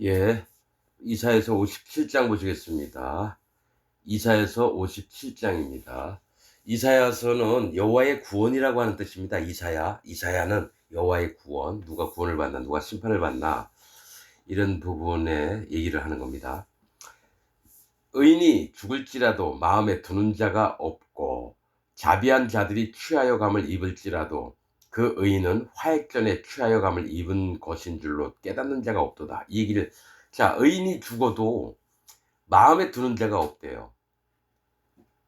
예. 이사야서 57장 보시겠습니다. 이사야서 57장입니다. 이사야서는 여호와의 구원이라고 하는 뜻입니다. 이사야는 여호와의 구원, 누가 구원을 받나, 누가 심판을 받나, 이런 부분에 얘기를 하는 겁니다. 의인이 죽을지라도 마음에 두는 자가 없고, 자비한 자들이 취하여 감을 입을지라도 그 의인은 화액전에 취하여 감을 입은 것인 줄로 깨닫는 자가 없도다. 이 얘기를, 자, 의인이 죽어도 마음에 두는 자가 없대요.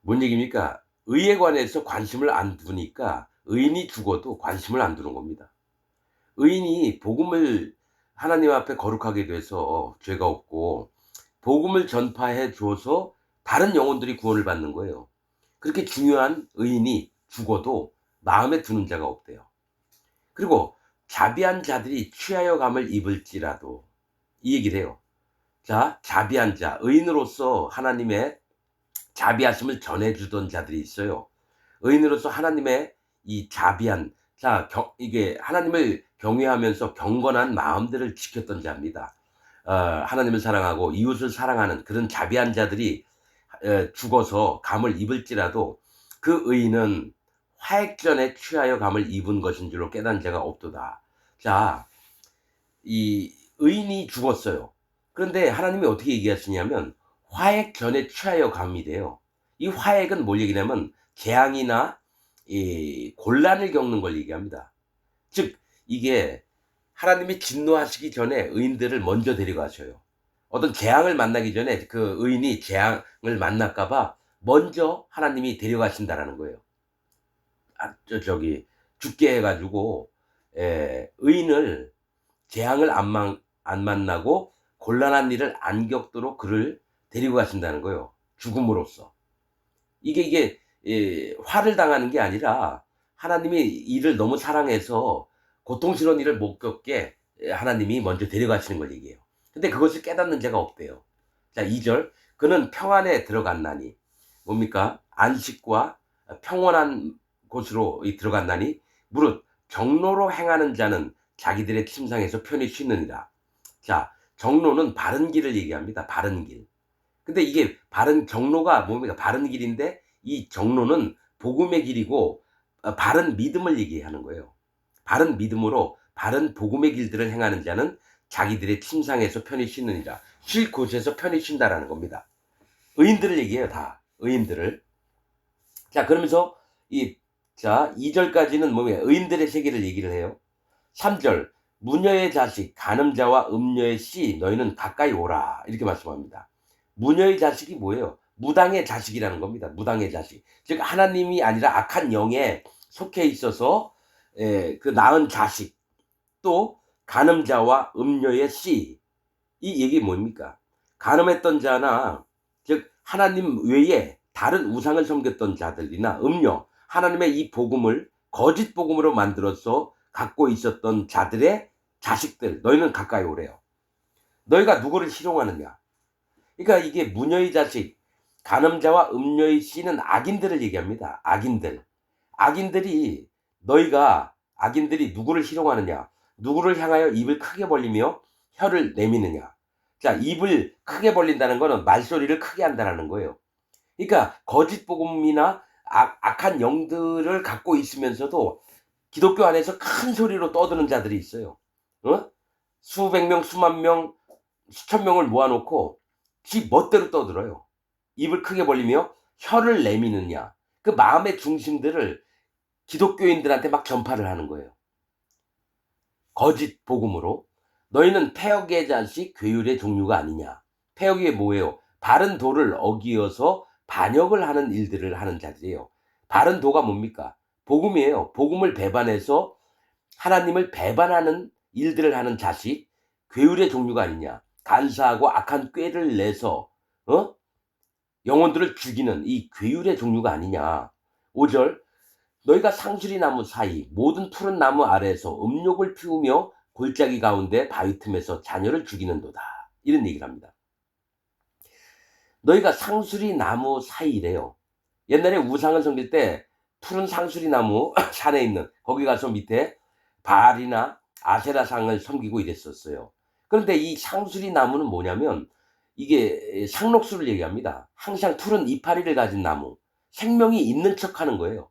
뭔 얘기입니까? 의에 관해서 관심을 안 두니까 의인이 죽어도 관심을 안 두는 겁니다. 의인이 복음을 하나님 앞에 거룩하게 돼서 죄가 없고 복음을 전파해 줘서 다른 영혼들이 구원을 받는 거예요. 그렇게 중요한 의인이 죽어도 마음에 두는 자가 없대요. 그리고 자비한 자들이 취하여 감을 입을지라도, 이 얘기를 해요. 자, 자비한 자, 의인으로서 하나님의 자비하심을 전해주던 자들이 있어요. 의인으로서 하나님의 이 자비한, 자, 이게 하나님을 경외하면서 경건한 마음들을 지켰던 자입니다. 하나님을 사랑하고 이웃을 사랑하는 그런 자비한 자들이 죽어서 감을 입을지라도 그 의인은 화액전에 취하여 감을 입은 것인 줄로 깨닫는 자가 없도다. 자, 이 의인이 죽었어요. 그런데 하나님이 어떻게 얘기하시냐면 화액전에 취하여 감이 돼요. 이 화액은 뭘 얘기냐면 재앙이나 이 곤란을 겪는 걸 얘기합니다. 즉 이게 하나님이 진노하시기 전에 의인들을 먼저 데려가셔요. 어떤 재앙을 만나기 전에 그 의인이 재앙을 만날까 봐 먼저 하나님이 데려가신다라는 거예요. 저기 죽게 해 가지고 의인을 재앙을 안 만나고 곤란한 일을 안 겪도록 그를 데리고 가신다는 거예요, 죽음으로써. 이게 화를 당하는 게 아니라 하나님이 이를 너무 사랑해서 고통스러운 일을 못 겪게 하나님이 먼저 데려가시는 걸 얘기해요. 근데 그것을 깨닫는 자가 없대요. 자, 2절. 그는 평안에 들어갔나니, 뭡니까? 안식과 평온한 곳으로 들어갔나니 무릇 경로로 행하는 자는 자기들의 침상에서 편히 쉬느니라. 자, 정로는 바른 길을 얘기합니다. 바른 길. 근데 이게 바른 경로가 뭡니까? 바른 길인데 이 정로는 복음의 길이고 바른 믿음을 얘기하는 거예요. 바른 믿음으로 바른 복음의 길들을 행하는 자는 자기들의 침상에서 편히 쉬느니라. 쉴 곳에서 편히 쉰다라는 겁니다. 의인들을 얘기해요, 다. 의인들을. 자, 그러면서 자, 2절까지는 뭐예요? 의인들의 세계를 얘기를 해요. 3절. 무녀의 자식, 간음자와 음녀의 씨, 너희는 가까이 오라. 이렇게 말씀합니다. 무녀의 자식이 뭐예요? 무당의 자식이라는 겁니다. 무당의 자식. 즉 하나님이 아니라 악한 영에 속해 있어서 그 낳은 자식, 또 간음자와 음녀의 씨. 이 얘기 뭡니까? 간음했던 자나, 즉 하나님 외에 다른 우상을 섬겼던 자들이나 음녀, 하나님의 이 복음을 거짓 복음으로 만들어서 갖고 있었던 자들의 자식들, 너희는 가까이 오래요. 너희가 누구를 희롱하느냐? 그러니까 이게 무녀의 자식, 간음자와 음녀의 씨는 악인들을 얘기합니다. 악인들. 악인들이 누구를 희롱하느냐? 누구를 향하여 입을 크게 벌리며 혀를 내미느냐? 자, 입을 크게 벌린다는 거는 말소리를 크게 한다는 거예요. 그러니까 거짓 복음이나 악한 영들을 갖고 있으면서도 기독교 안에서 큰 소리로 떠드는 자들이 있어요. 어? 수백 명, 수만 명, 수천 명을 모아놓고 지 멋대로 떠들어요. 입을 크게 벌리며 혀를 내미느냐. 그 마음의 중심들을 기독교인들한테 막 전파를 하는 거예요. 거짓 복음으로. 너희는 폐역의 자식 괴율의 종류가 아니냐. 폐역이 뭐예요? 바른 도를 어기어서 반역을 하는 일들을 하는 자들이에요. 바른 도가 뭡니까? 복음이에요. 복음을 배반해서 하나님을 배반하는 일들을 하는 자식, 괴율의 종류가 아니냐. 간사하고 악한 꾀를 내서 영혼들을 죽이는 이 괴율의 종류가 아니냐. 5절. 너희가 상수리 나무 사이 모든 푸른 나무 아래에서 음욕을 피우며 골짜기 가운데 바위 틈에서 자녀를 죽이는도다. 이런 얘기를 합니다. 너희가 상수리 나무 사이래요. 옛날에 우상을 섬길 때 푸른 상수리 나무 산에 있는 거기 가서 밑에 바알이나 아세라상을 섬기고 이랬었어요. 그런데 이 상수리 나무는 뭐냐면 이게 상록수를 얘기합니다. 항상 푸른 이파리를 가진 나무. 생명이 있는 척하는 거예요.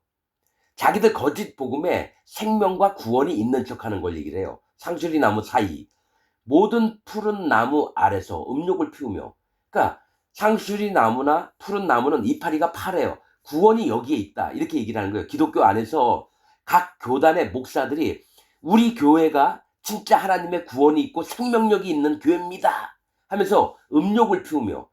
자기들 거짓 복음에 생명과 구원이 있는 척하는 걸 얘기를 해요. 상수리 나무 사이. 모든 푸른 나무 아래서 음욕을 피우며. 그러니까 상수리 나무나 푸른 나무는 이파리가 파래요. 구원이 여기에 있다. 이렇게 얘기를 하는 거예요. 기독교 안에서 각 교단의 목사들이 우리 교회가 진짜 하나님의 구원이 있고 생명력이 있는 교회입니다 하면서 음욕을 피우며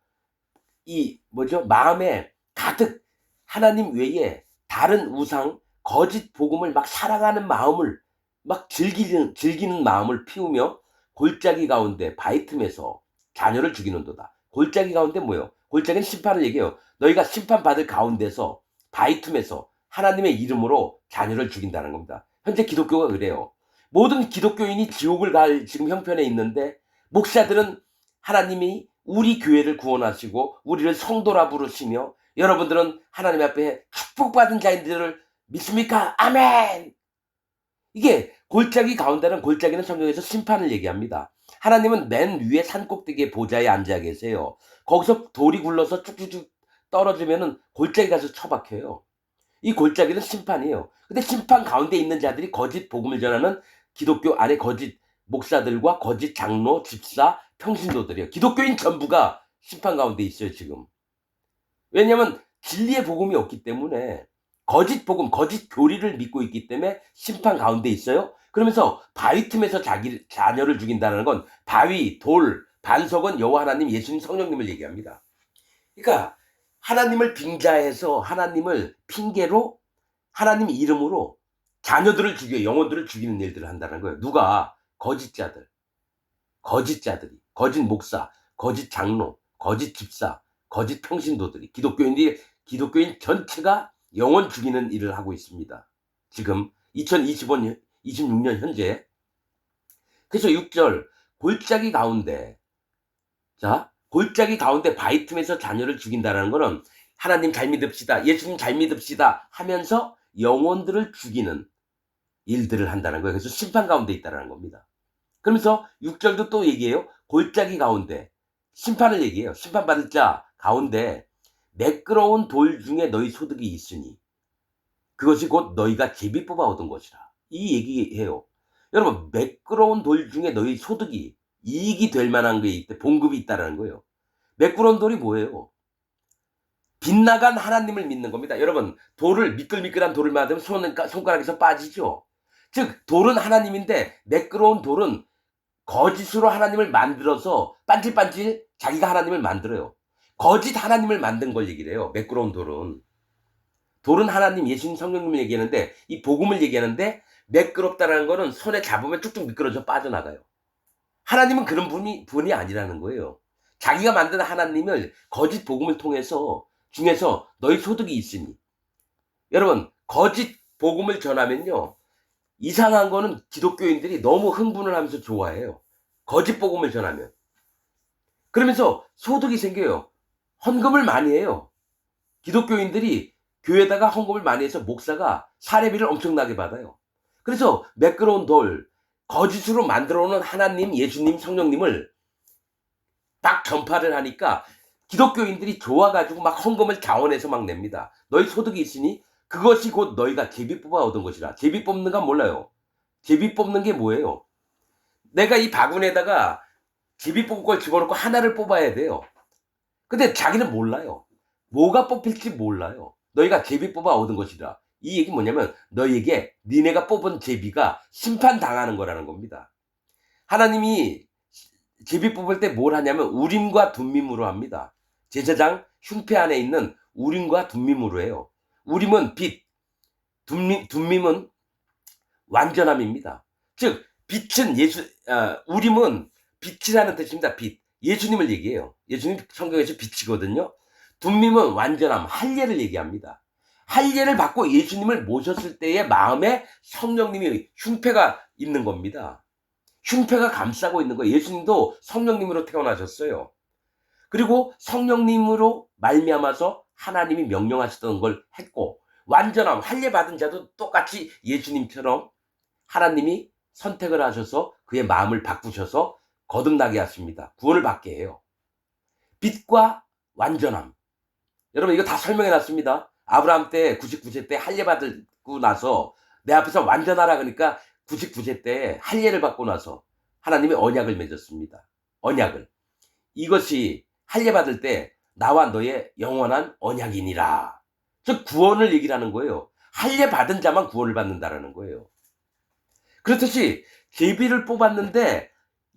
이 뭐죠? 마음에 가득 하나님 외에 다른 우상, 거짓 복음을 막 사랑하는 마음을 막 즐기는 마음을 피우며 골짜기 가운데 바위 틈에서 자녀를 죽이는도다. 골짜기 가운데 뭐예요? 골짜기는 심판을 얘기해요. 너희가 심판받을 가운데서 바위 틈에서 하나님의 이름으로 자녀를 죽인다는 겁니다. 현재 기독교가 그래요. 모든 기독교인이 지옥을 갈 지금 형편에 있는데 목사들은 하나님이 우리 교회를 구원하시고 우리를 성도라 부르시며 여러분들은 하나님 앞에 축복받은 자인들을 믿습니까? 아멘! 이게 골짜기 가운데는 골짜기는 성경에서 심판을 얘기합니다. 하나님은 맨 위에 산꼭대기에 보좌에 앉아 계세요. 거기서 돌이 굴러서 쭉쭉쭉 떨어지면은 골짜기 가서 처박혀요. 이 골짜기는 심판이에요. 근데 심판 가운데 있는 자들이 거짓 복음을 전하는 기독교 안에 거짓 목사들과 거짓 장로, 집사, 평신도들이에요. 기독교인 전부가 심판 가운데 있어요, 지금. 왜냐하면 진리의 복음이 없기 때문에 거짓 복음, 거짓 교리를 믿고 있기 때문에 심판 가운데 있어요. 그러면서 바위 틈에서 자녀를 죽인다는 건 바위, 돌, 반석은 여호와 하나님, 예수님, 성령님을 얘기합니다. 그러니까 하나님을 빙자해서 하나님을 핑계로 하나님 이름으로 자녀들을 죽여 영혼들을 죽이는 일들을 한다는 거예요. 누가? 거짓자들이, 거짓 목사, 거짓 장로, 거짓 집사, 거짓 평신도들이 기독교인 전체가 영혼 죽이는 일을 하고 있습니다. 지금 2025년 26년 현재. 그래서 6절 골짜기 가운데 골짜기 가운데 바위 틈에서 자녀를 죽인다는 거는 하나님 잘 믿읍시다, 예수님 잘 믿읍시다 하면서 영혼들을 죽이는 일들을 한다는 거예요. 그래서 심판 가운데 있다는 겁니다. 그러면서 6절도 또 얘기해요. 골짜기 가운데 심판을 얘기해요. 심판받을 자 가운데 매끄러운 돌 중에 너희 소득이 있으니 그것이 곧 너희가 제비 뽑아 얻은 것이라. 이 얘기해요. 여러분, 매끄러운 돌 중에 너희 소득이 이익이 될 만한 게 있대. 봉급이 있다라는 거예요. 매끄러운 돌이 뭐예요? 빗나간 하나님을 믿는 겁니다. 여러분, 미끌미끌한 돌을 맞으면 손가락에서 빠지죠. 즉 돌은 하나님인데 매끄러운 돌은 거짓으로 하나님을 만들어서 반질반질 자기가 하나님을 만들어요. 거짓 하나님을 만든 걸 얘기를 해요. 매끄러운 돌은 하나님, 예수님, 성령님을 얘기하는데 이 복음을 얘기하는데 매끄럽다는 거는 손에 잡으면 쭉쭉 미끄러져 빠져나가요. 하나님은 그런 분이 아니라는 거예요. 자기가 만든 하나님을 거짓 복음을 통해서 중에서 너희 소득이 있으니. 여러분, 거짓 복음을 전하면요, 이상한 거는 기독교인들이 너무 흥분을 하면서 좋아해요. 거짓 복음을 전하면. 그러면서 소득이 생겨요. 헌금을 많이 해요. 기독교인들이 교회에다가 헌금을 많이 해서 목사가 사례비를 엄청나게 받아요. 그래서 매끄러운 돌, 거짓으로 만들어 놓은 하나님, 예수님, 성령님을 막 전파를 하니까 기독교인들이 좋아가지고 막 헌금을 자원해서 막 냅니다. 너희 소득이 있으니 그것이 곧 너희가 제비 뽑아 얻은 것이라. 제비 뽑는 건 몰라요. 제비 뽑는 게 뭐예요? 내가 이 바구니에다가 제비 뽑을 걸 집어넣고 하나를 뽑아야 돼요. 근데 자기는 몰라요. 뭐가 뽑힐지 몰라요. 너희가 제비 뽑아 얻은 것이라. 이 얘기 뭐냐면 너희에게 니네가 뽑은 제비가 심판당하는 거라는 겁니다. 하나님이 제비 뽑을 때 뭘 하냐면 우림과 둠밈으로 합니다. 제사장 흉패 안에 있는 우림과 둠밈으로 해요. 우림은 빛, 둠밈은 완전함입니다. 즉 빛은 우림은 빛이라는 뜻입니다. 빛. 예수님을 얘기해요. 예수님 성경에서 빛이거든요. 둠밈은 완전함, 할례를 얘기합니다. 할례를 받고 예수님을 모셨을 때의 마음에 성령님이 흉패가 있는 겁니다. 흉패가 감싸고 있는 거예요. 예수님도 성령님으로 태어나셨어요. 그리고 성령님으로 말미암아서 하나님이 명령하시던 걸 했고, 완전함, 할례 받은 자도 똑같이 예수님처럼 하나님이 선택을 하셔서 그의 마음을 바꾸셔서 거듭나게 하십니다. 구원을 받게 해요. 빛과 완전함. 여러분 이거 다 설명해 놨습니다. 아브라함 때 99세 때 할례 받고 나서 내 앞에서 완전하라 그러니까 99세 때 할례를 받고 나서 하나님이 언약을 맺었습니다. 언약을. 이것이 할례 받을 때 나와 너의 영원한 언약이니라. 즉 구원을 얘기를 하는 거예요. 할례 받은 자만 구원을 받는다라는 거예요. 그렇듯이 제비를 뽑았는데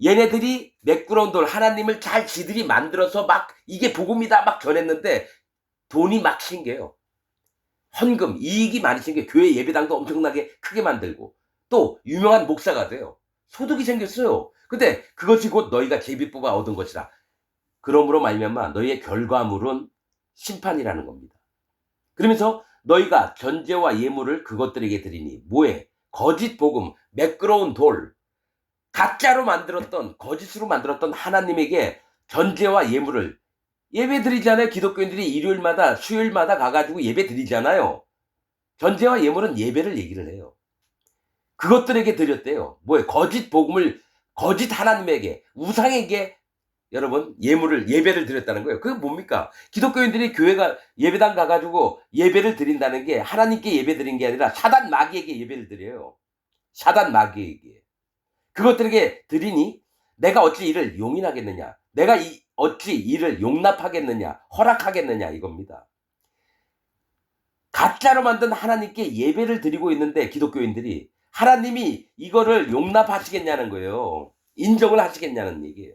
얘네들이 매끄러운 돌 하나님을 잘 지들이 만들어서 막 이게 복음이다 막 전했는데 돈이 막 생겨요. 헌금, 이익이 많이 생겨요. 교회 예배당도 엄청나게 크게 만들고 또 유명한 목사가 돼요. 소득이 생겼어요. 근데 그것이 곧 너희가 제비 뽑아 얻은 것이라. 그러므로 말미암아 너희의 결과물은 심판이라는 겁니다. 그러면서 너희가 전제와 예물을 그것들에게 드리니 뭐에? 거짓 복음, 매끄러운 돌, 가짜로 만들었던 거짓으로 만들었던 하나님에게 전제와 예물을 예배 드리잖아요. 기독교인들이 일요일마다 수요일마다 가가지고 예배 드리잖아요. 전제와 예물은 예배를 얘기를 해요. 그것들에게 드렸대요. 뭐예요? 거짓 복음을 거짓 하나님에게 우상에게 여러분 예배를 드렸다는 거예요. 그게 뭡니까? 기독교인들이 교회가 예배당 가가지고 예배를 드린다는 게 하나님께 예배 드린 게 아니라 사단 마귀에게 예배를 드려요. 사단 마귀에게. 그것들에게 드리니 내가 어찌 이를 용인하겠느냐? 내가 어찌 이를 용납하겠느냐? 허락하겠느냐? 이겁니다. 가짜로 만든 하나님께 예배를 드리고 있는데 기독교인들이 하나님이 이거를 용납하시겠냐는 거예요. 인정을 하시겠냐는 얘기예요.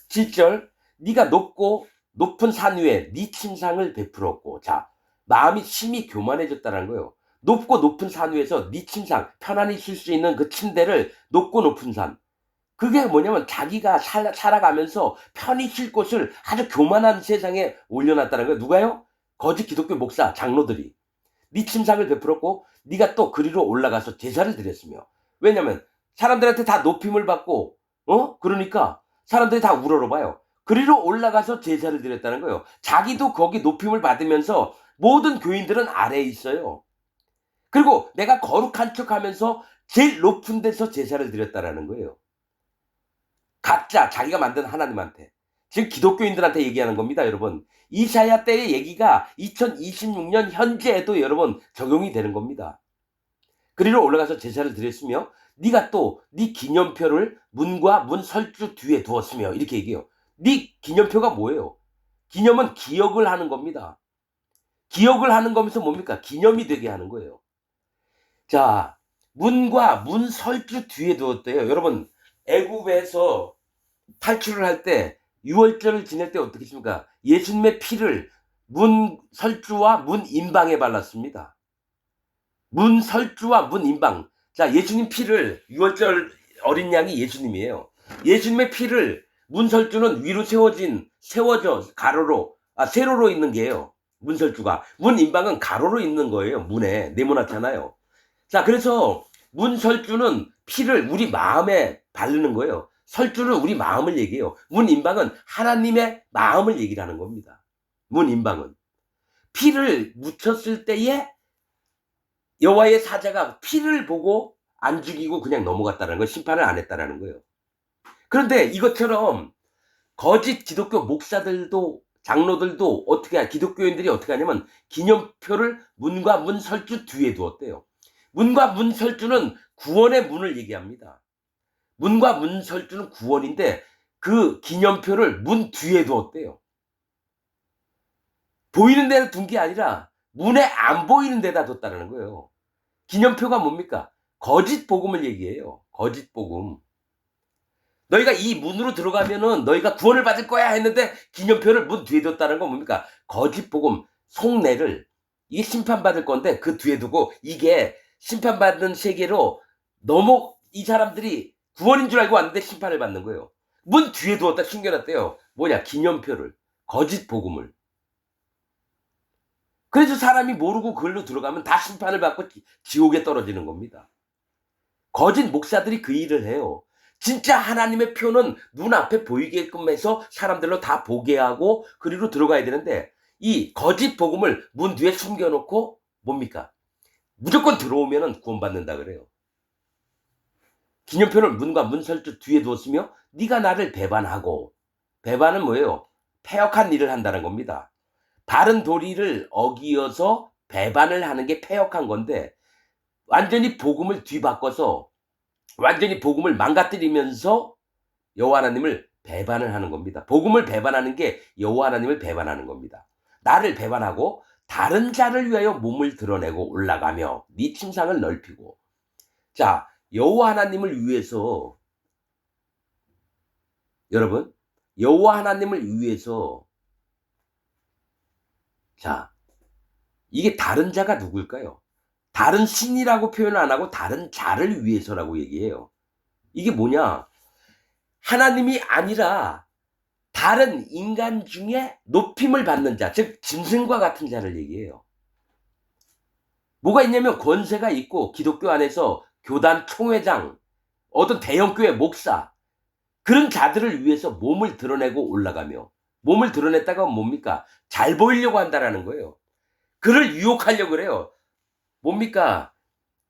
7절 네가 높은 산 위에 네 침상을 베풀었고 자 마음이 심히 교만해졌다는 거예요. 높고 높은 산 위에서 네 침상 편안히 쉴 수 있는 그 침대를 높고 높은 산 그게 뭐냐면 자기가 살아가면서 편히 쉴 곳을 아주 교만한 세상에 올려놨다는 거예요. 누가요? 거짓 기독교 목사 장로들이 네 침상을 베풀었고 네가 또 그리로 올라가서 제사를 드렸으며 왜냐면 사람들한테 다 높임을 받고 그러니까 사람들이 다 우러러봐요. 그리로 올라가서 제사를 드렸다는 거예요. 자기도 거기 높임을 받으면서 모든 교인들은 아래에 있어요. 그리고 내가 거룩한 척하면서 제일 높은 데서 제사를 드렸다라는 거예요. 가짜 자기가 만든 하나님한테. 지금 기독교인들한테 얘기하는 겁니다, 여러분. 이사야 때의 얘기가 2026년 현재에도 여러분 적용이 되는 겁니다. 그리로 올라가서 제사를 드렸으며 네가 또 네 기념표를 문과 문 설주 뒤에 두었으며 이렇게 얘기해요. 네 기념표가 뭐예요? 기념은 기억을 하는 겁니다. 기억을 하는 거면서 뭡니까? 기념이 되게 하는 거예요. 자, 문과 문 설주 뒤에 두었대요. 여러분 애굽에서 탈출을 할 때 유월절을 지낼 때 어떻게 했습니까? 예수님의 피를 문 설주와 문 임방에 발랐습니다. 문 설주와 문 임방. 자, 예수님 피를 유월절 어린 양이 예수님이에요. 예수님의 피를 문 설주는 위로 세워져 가로로 세로로 있는 게예요. 문 설주가. 문 임방은 가로로 있는 거예요. 문에 네모나잖아요. 자, 그래서 문 설주는 피를 우리 마음에 바르는 거예요. 설주는 우리 마음을 얘기해요. 문 임방은 하나님의 마음을 얘기를 하는 겁니다. 문 임방은 피를 묻혔을 때에 여호와의 사자가 피를 보고 안 죽이고 그냥 넘어갔다는 거, 심판을 안 했다라는 거예요. 그런데 이것처럼 거짓 기독교 목사들도 장로들도 기독교인들이 어떻게 하냐면 기념표를 문과 문 설주 뒤에 두었대요. 문과 문 설주는 구원의 문을 얘기합니다. 문과 문 설주는 구원인데 그 기념표를 문 뒤에 두었대요. 보이는 데다 둔 게 아니라 문에 안 보이는 데다 뒀다는 거예요. 기념표가 뭡니까? 거짓 복음을 얘기해요. 거짓 복음. 너희가 이 문으로 들어가면은 너희가 구원을 받을 거야 했는데 기념표를 문 뒤에 뒀다는 건 뭡니까? 거짓 복음, 속내를 이게 심판받을 건데 그 뒤에 두고 이게 심판받는 세계로 이 사람들이 구원인 줄 알고 왔는데 심판을 받는 거예요. 문 뒤에 두었다 숨겨놨대요. 뭐냐? 기념표를. 거짓 복음을. 그래서 사람이 모르고 그걸로 들어가면 다 심판을 받고 지옥에 떨어지는 겁니다. 거짓 목사들이 그 일을 해요. 진짜 하나님의 표는 눈앞에 보이게끔 해서 사람들로 다 보게 하고 그리로 들어가야 되는데 이 거짓 복음을 문 뒤에 숨겨놓고 뭡니까? 무조건 들어오면 구원받는다 그래요. 기념표를 문과 문설주 뒤에 두었으며 네가 나를 배반하고, 배반은 뭐예요? 패역한 일을 한다는 겁니다. 바른 도리를 어기어서 배반을 하는 게 패역한 건데, 완전히 복음을 뒤바꿔서 완전히 복음을 망가뜨리면서 여호와 하나님을 배반을 하는 겁니다. 복음을 배반하는 게 여호와 하나님을 배반하는 겁니다. 나를 배반하고 다른 자를 위하여 몸을 드러내고 올라가며 네 침상을 넓히고. 자, 여호와 하나님을 위해서, 여러분, 여호와 하나님을 위해서, 자, 이게 다른 자가 누굴까요? 다른 신이라고 표현을 안 하고 다른 자를 위해서라고 얘기해요. 이게 뭐냐? 하나님이 아니라 다른 인간 중에 높임을 받는 자, 즉 짐승과 같은 자를 얘기해요. 뭐가 있냐면 권세가 있고 기독교 안에서 교단 총회장, 어떤 대형교회 목사, 그런 자들을 위해서 몸을 드러내고 올라가며, 몸을 드러냈다가 뭡니까? 잘 보이려고 한다라는 거예요. 그를 유혹하려고 그래요. 뭡니까?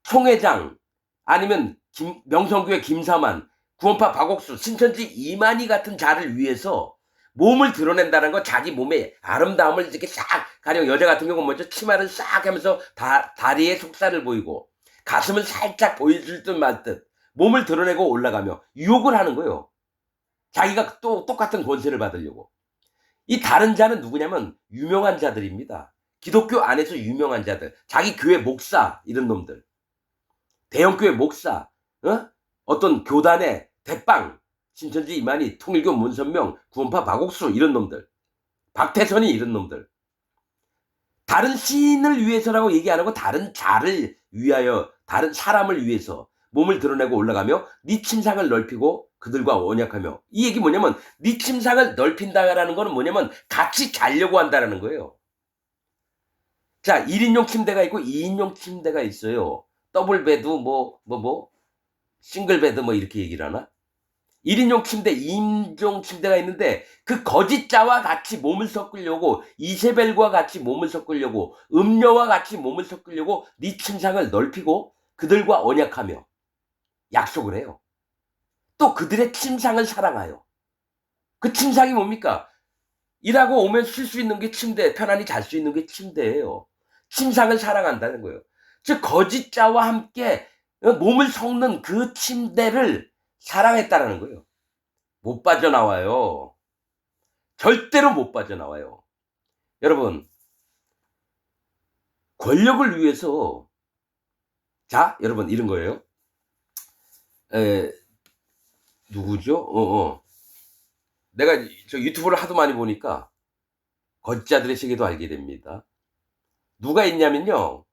총회장, 아니면 명성교회 김사만, 구원파 박옥수, 신천지 이만희 같은 자를 위해서 몸을 드러낸다는 건 자기 몸의 아름다움을 이렇게 싹, 가령 여자 같은 경우는 먼저 치마를 싹 하면서 다리에 속살을 보이고 가슴을 살짝 보여줄 듯 말 듯 몸을 드러내고 올라가며 유혹을 하는 거예요. 자기가 또 똑같은 권세를 받으려고. 이 다른 자는 누구냐면 유명한 자들입니다. 기독교 안에서 유명한 자들, 자기 교회 목사, 이런 놈들, 대형교회 목사, 어떤 교단의 대빵, 신천지 이만희, 통일교 문선명, 구원파 박옥수, 이런 놈들, 박태선이, 이런 놈들. 다른 신을 위해서라고 얘기 안 하고 다른 자를 위하여, 다른 사람을 위해서 몸을 드러내고 올라가며 네 침상을 넓히고 그들과 언약하며. 이 얘기 뭐냐면 네 침상을 넓힌다라는 거는 뭐냐면 같이 자려고 한다라는 거예요. 자, 1인용 침대가 있고 2인용 침대가 있어요. 더블 베드, 싱글 베드, 이렇게 얘기를 하나? 1인용 침대, 2인용 침대가 있는데 그 거짓자와 같이 몸을 섞으려고, 이세벨과 같이 몸을 섞으려고, 음녀와 같이 몸을 섞으려고 네 침상을 넓히고 그들과 언약하며 약속을 해요. 또 그들의 침상을 사랑하여. 그 침상이 뭡니까? 일하고 오면 쉴 수 있는 게 침대, 편안히 잘 수 있는 게 침대예요. 침상을 사랑한다는 거예요. 즉 거짓자와 함께 몸을 섞는 그 침대를 사랑했다라는 거예요. 못 빠져나와요. 절대로 못 빠져나와요. 여러분, 권력을 위해서, 자, 여러분, 이런 거예요. 누구죠? 내가 저 유튜브를 하도 많이 보니까 거짓자들의 세계도 알게 됩니다. 누가 있냐면요,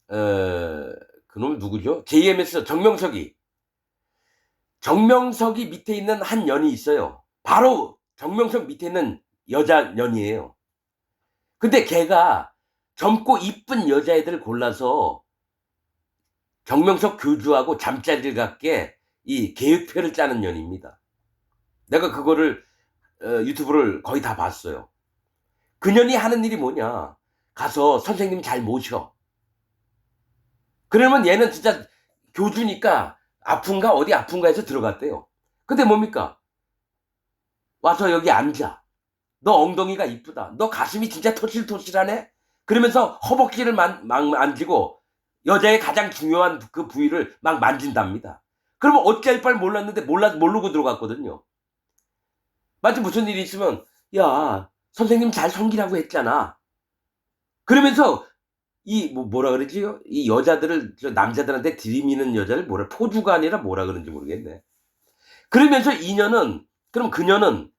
그놈 누구죠? JMS 정명석이 밑에 있는 한 년이 있어요. 바로 정명석 밑에 있는 여자 년이에요. 근데 걔가 젊고 이쁜 여자애들 골라서 정명석 교주하고 잠자리를 갖게 이 계획표를 짜는 년입니다. 내가 그거를 유튜브를 거의 다 봤어요. 그 년이 하는 일이 뭐냐? 가서 선생님 잘 모셔. 그러면 얘는 진짜 교주니까 아픈가 어디 아픈가 해서 들어갔대요. 근데 뭡니까? 와서 여기 앉아. 너 엉덩이가 이쁘다. 너 가슴이 진짜 토실토실하네? 그러면서 허벅지를 만지고 여자의 가장 중요한 그 부위를 막 만진답니다. 그러면 어찌할 바를 몰랐는데 모르고 들어갔거든요. 마치 무슨 일이 있으면, 야, 선생님 잘 섬기라고 했잖아. 그러면서 뭐라 그러지요? 이 여자들을, 남자들한테 들이미는 여자를 포주가 아니라 뭐라 그러는지 모르겠네. 그러면서 그럼 그녀는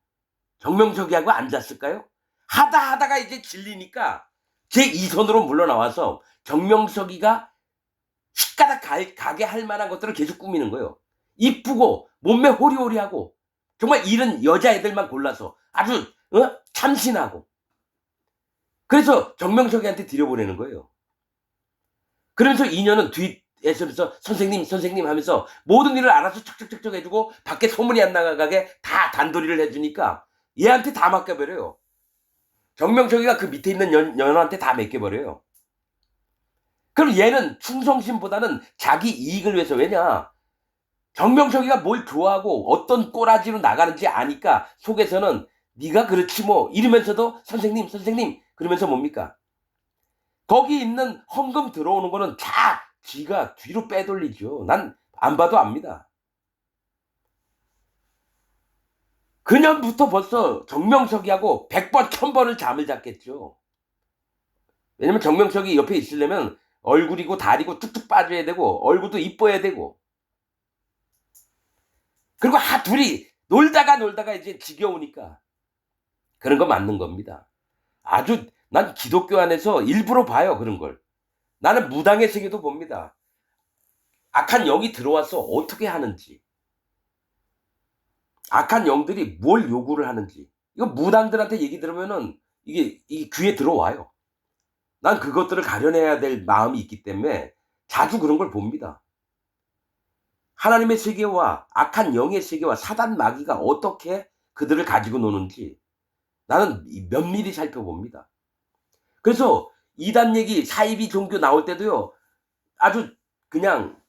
정명석이하고 앉았을까요? 하다가 이제 질리니까 제 2선으로 물러나와서 정명석이가 식가닥 가게 할 만한 것들을 계속 꾸미는 거예요. 이쁘고 몸매 호리호리하고 정말 이런 여자애들만 골라서 아주 참신하고. 그래서 정명석이한테 들여보내는 거예요. 그러면서 인연은 뒤에서 선생님 하면서 모든 일을 알아서 척척척척 해주고 밖에 소문이 안 나가게 다 단도리를 해주니까 얘한테 다 맡겨버려요. 정명석이가 그 밑에 있는 연한테 다 맡겨버려요. 그럼 얘는 충성심보다는 자기 이익을 위해서, 왜냐? 정명석이가 뭘 좋아하고 어떤 꼬라지로 나가는지 아니까 속에서는 네가 그렇지 뭐 이러면서도 선생님 선생님 그러면서 뭡니까? 거기 있는 헌금 들어오는 거는 다 지가 뒤로 빼돌리죠. 난 안 봐도 압니다. 그년부터 벌써 정명석이하고 100번 1000번을 잠을 잤겠죠. 왜냐면 정명석이 옆에 있으려면 얼굴이고 다리고 뚝뚝 빠져야 되고 얼굴도 이뻐야 되고 그리고 둘이 놀다가 이제 지겨우니까 그런 거 맞는 겁니다. 아주 난 기독교 안에서 일부러 봐요, 그런 걸. 나는 무당의 세계도 봅니다. 악한 영이 들어와서 어떻게 하는지. 악한 영들이 뭘 요구를 하는지. 이거 무당들한테 얘기 들으면은 이게 귀에 들어와요. 난 그것들을 가려내야 될 마음이 있기 때문에 자주 그런 걸 봅니다. 하나님의 세계와 악한 영의 세계와 사단 마귀가 어떻게 그들을 가지고 노는지 나는 면밀히 살펴봅니다. 그래서 이단 얘기, 사이비 종교 나올 때도요, 아주 그냥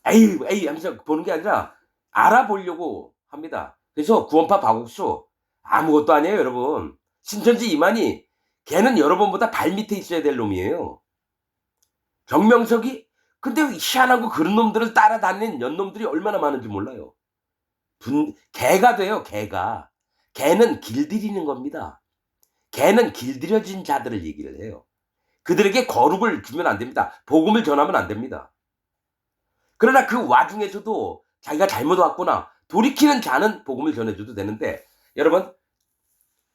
에이, 에이 하면서 보는 게 아니라 알아보려고 합니다. 그래서 구원파 박옥수 아무것도 아니에요, 여러분. 신천지 이만희 걔는 여러분보다 발밑에 있어야 될 놈이에요. 정명석이 근데 희한하고 그런 놈들을 따라다니는 연놈들이 얼마나 많은지 몰라요. 개가 돼요, 개가. 개는 길들이는 겁니다. 개는 길들여진 자들을 얘기를 해요. 그들에게 거룩을 주면 안 됩니다. 복음을 전하면 안 됩니다. 그러나 그 와중에서도 자기가 잘못 왔구나 돌이키는 자는 복음을 전해줘도 되는데 여러분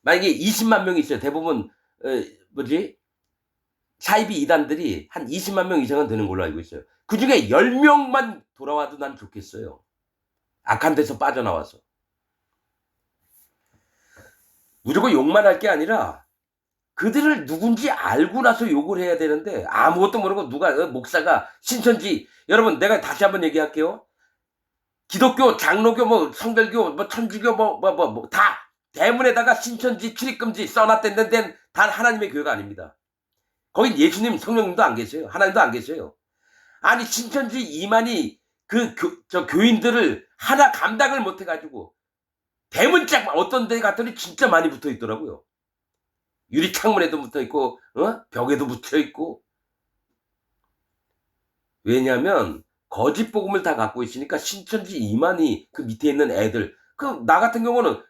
만약에 20만 명이 있어요. 대부분 사이비 이단들이 한 20만 명 이상은 되는 걸로 알고 있어요. 그중에 10명만 돌아와도 난 좋겠어요. 악한 데서 빠져나와서. 무조건 욕만 할 게 아니라 그들을 누군지 알고 나서 욕을 해야 되는데 아무것도 모르고 누가 목사가 신천지 여러분 내가 다시 한번 얘기할게요. 기독교, 장로교, 뭐 성결교, 뭐 천주교, 다 대문에다가 신천지 출입금지 써놨던 데는 단 하나님의 교회가 아닙니다. 거긴 예수님, 성령님도 안 계세요. 하나님도 안 계세요. 아니 신천지 이만희 교인들을 하나 감당을 못 해가지고 대문짝 어떤 데 갔더니 진짜 많이 붙어 있더라고요. 유리 창문에도 붙어 있고, 벽에도 붙여 있고. 왜냐면 거짓 복음을 다 갖고 있으니까 신천지 이만희 그 밑에 있는 애들, 나 같은 경우는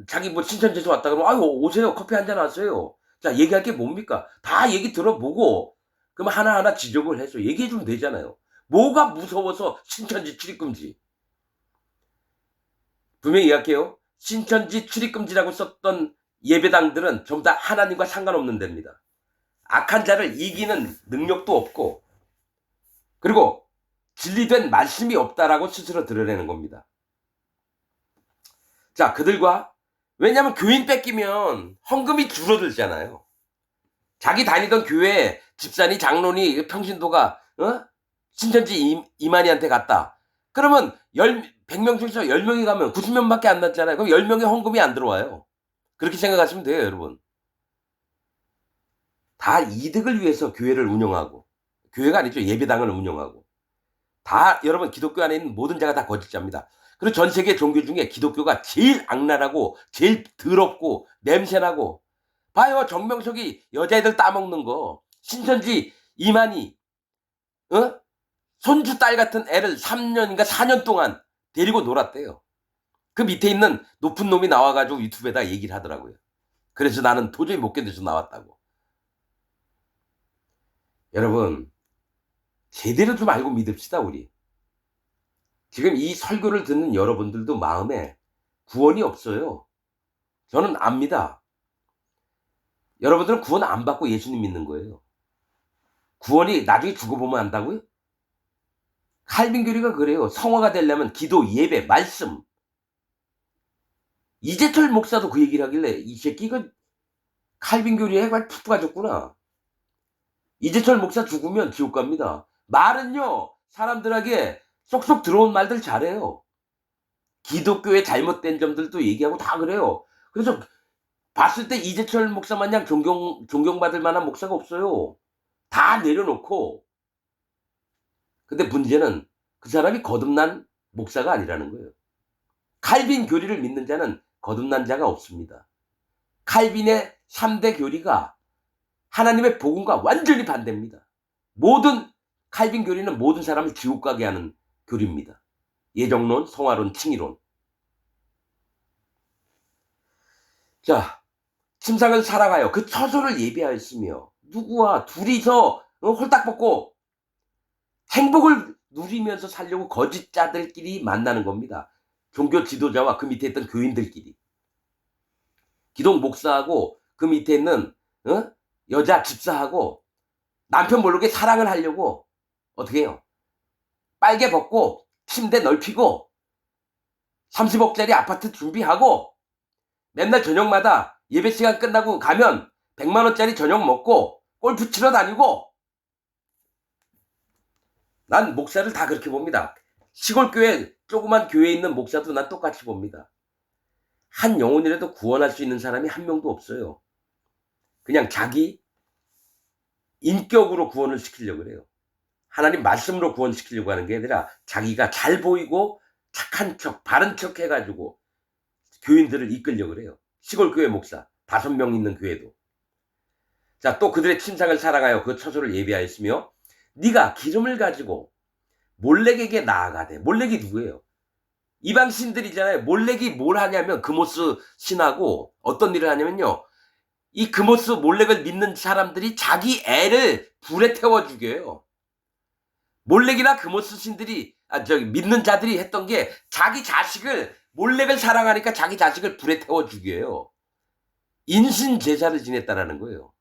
자기 뭐 신천지에서 왔다 그러면 아유 오세요 커피 한잔 하세요. 자 얘기할 게 뭡니까? 다 얘기 들어보고 그럼 하나하나 지적을 해서 얘기해 주면 되잖아요. 뭐가 무서워서 신천지 출입금지. 분명히 얘기할게요. 신천지 출입금지라고 썼던 예배당들은 전부 다 하나님과 상관없는 데입니다. 악한 자를 이기는 능력도 없고 그리고 진리된 말씀이 없다라고 스스로 드러내는 겁니다. 자, 그들과 왜냐하면 교인 뺏기면 헌금이 줄어들잖아요. 자기 다니던 교회 집사니 장로니 평신도가 신천지 이만희한테 갔다. 그러면 100명 중에서 10명이 가면 90명밖에 안 났잖아요. 그럼 10명의 헌금이 안 들어와요. 그렇게 생각하시면 돼요, 여러분. 다 이득을 위해서 교회를 운영하고 교회가 아니죠. 예배당을 운영하고 다 여러분 기독교 안에 있는 모든 자가 다 거짓자입니다. 그리고 전 세계 종교 중에 기독교가 제일 악랄하고 제일 더럽고 냄새나고 봐요. 정명석이 여자애들 따먹는 거 신천지 이만희 손주 딸 같은 애를 3년인가 4년 동안 데리고 놀았대요. 그 밑에 있는 높은 놈이 나와가지고 유튜브에다 얘기를 하더라고요. 그래서 나는 도저히 못 견뎌서 나왔다고. 여러분 제대로 좀 알고 믿읍시다 우리. 지금 이 설교를 듣는 여러분들도 마음에 구원이 없어요. 저는 압니다. 여러분들은 구원 안 받고 예수님 믿는 거예요. 구원이 나중에 죽어보면 안다고요? 칼빈교리가 그래요. 성화가 되려면 기도, 예배, 말씀. 이재철 목사도 그 얘기를 하길래 이 새끼가 칼빈교리에 푹 빠졌구나. 이재철 목사 죽으면 지옥 갑니다. 말은요 사람들에게 쏙쏙 들어온 말들 잘해요. 기독교의 잘못된 점들도 얘기하고 다 그래요. 그래서 봤을 때 이재철 목사 마냥 존경받을 만한 목사가 없어요. 다 내려놓고. 근데 문제는 그 사람이 거듭난 목사가 아니라는 거예요. 칼빈 교리를 믿는 자는 거듭난 자가 없습니다. 칼빈의 3대 교리가 하나님의 복음과 완전히 반대입니다. 모든 칼빈 교리는 모든 사람을 지옥 가게 하는 교리입니다. 예정론, 성화론, 칭의론. 자, 침상을 사랑하여 그 처소를 예비하였으며 누구와 둘이서 홀딱 벗고 행복을 누리면서 살려고 거짓 자들끼리 만나는 겁니다. 종교 지도자와 그 밑에 있던 교인들끼리. 기독 목사하고 그 밑에 있는 여자 집사하고 남편 모르게 사랑을 하려고 어떻게 해요? 빨개 벗고 침대 넓히고 30억짜리 아파트 준비하고 맨날 저녁마다 예배 시간 끝나고 가면 100만 원짜리 저녁 먹고 골프 치러 다니고. 난 목사를 다 그렇게 봅니다. 시골 교회 조그만 교회에 있는 목사도 난 똑같이 봅니다. 한 영혼이라도 구원할 수 있는 사람이 한 명도 없어요. 그냥 자기 인격으로 구원을 시키려고 그래요. 하나님 말씀으로 구원시키려고 하는 게 아니라 자기가 잘 보이고 착한 척, 바른 척 해가지고 교인들을 이끌려고 그래요. 시골 교회 목사 5명 있는 교회도. 자, 또 그들의 침상을 사랑하여 그 처소를 예비하였으며 네가 기름을 가지고 몰렉에게 나아가되. 몰렉이 누구예요? 이방 신들이잖아요. 몰렉이 뭘 하냐면 그모스 신하고 어떤 일을 하냐면요, 이 그모스 몰렉을 믿는 사람들이 자기 애를 불에 태워 죽여요. 몰렉이나 그모스 신들이 믿는 자들이 했던 게 자기 자식을, 몰렉을 사랑하니까 자기 자식을 불에 태워 죽여요. 인신 제사를 지냈다라는 거예요.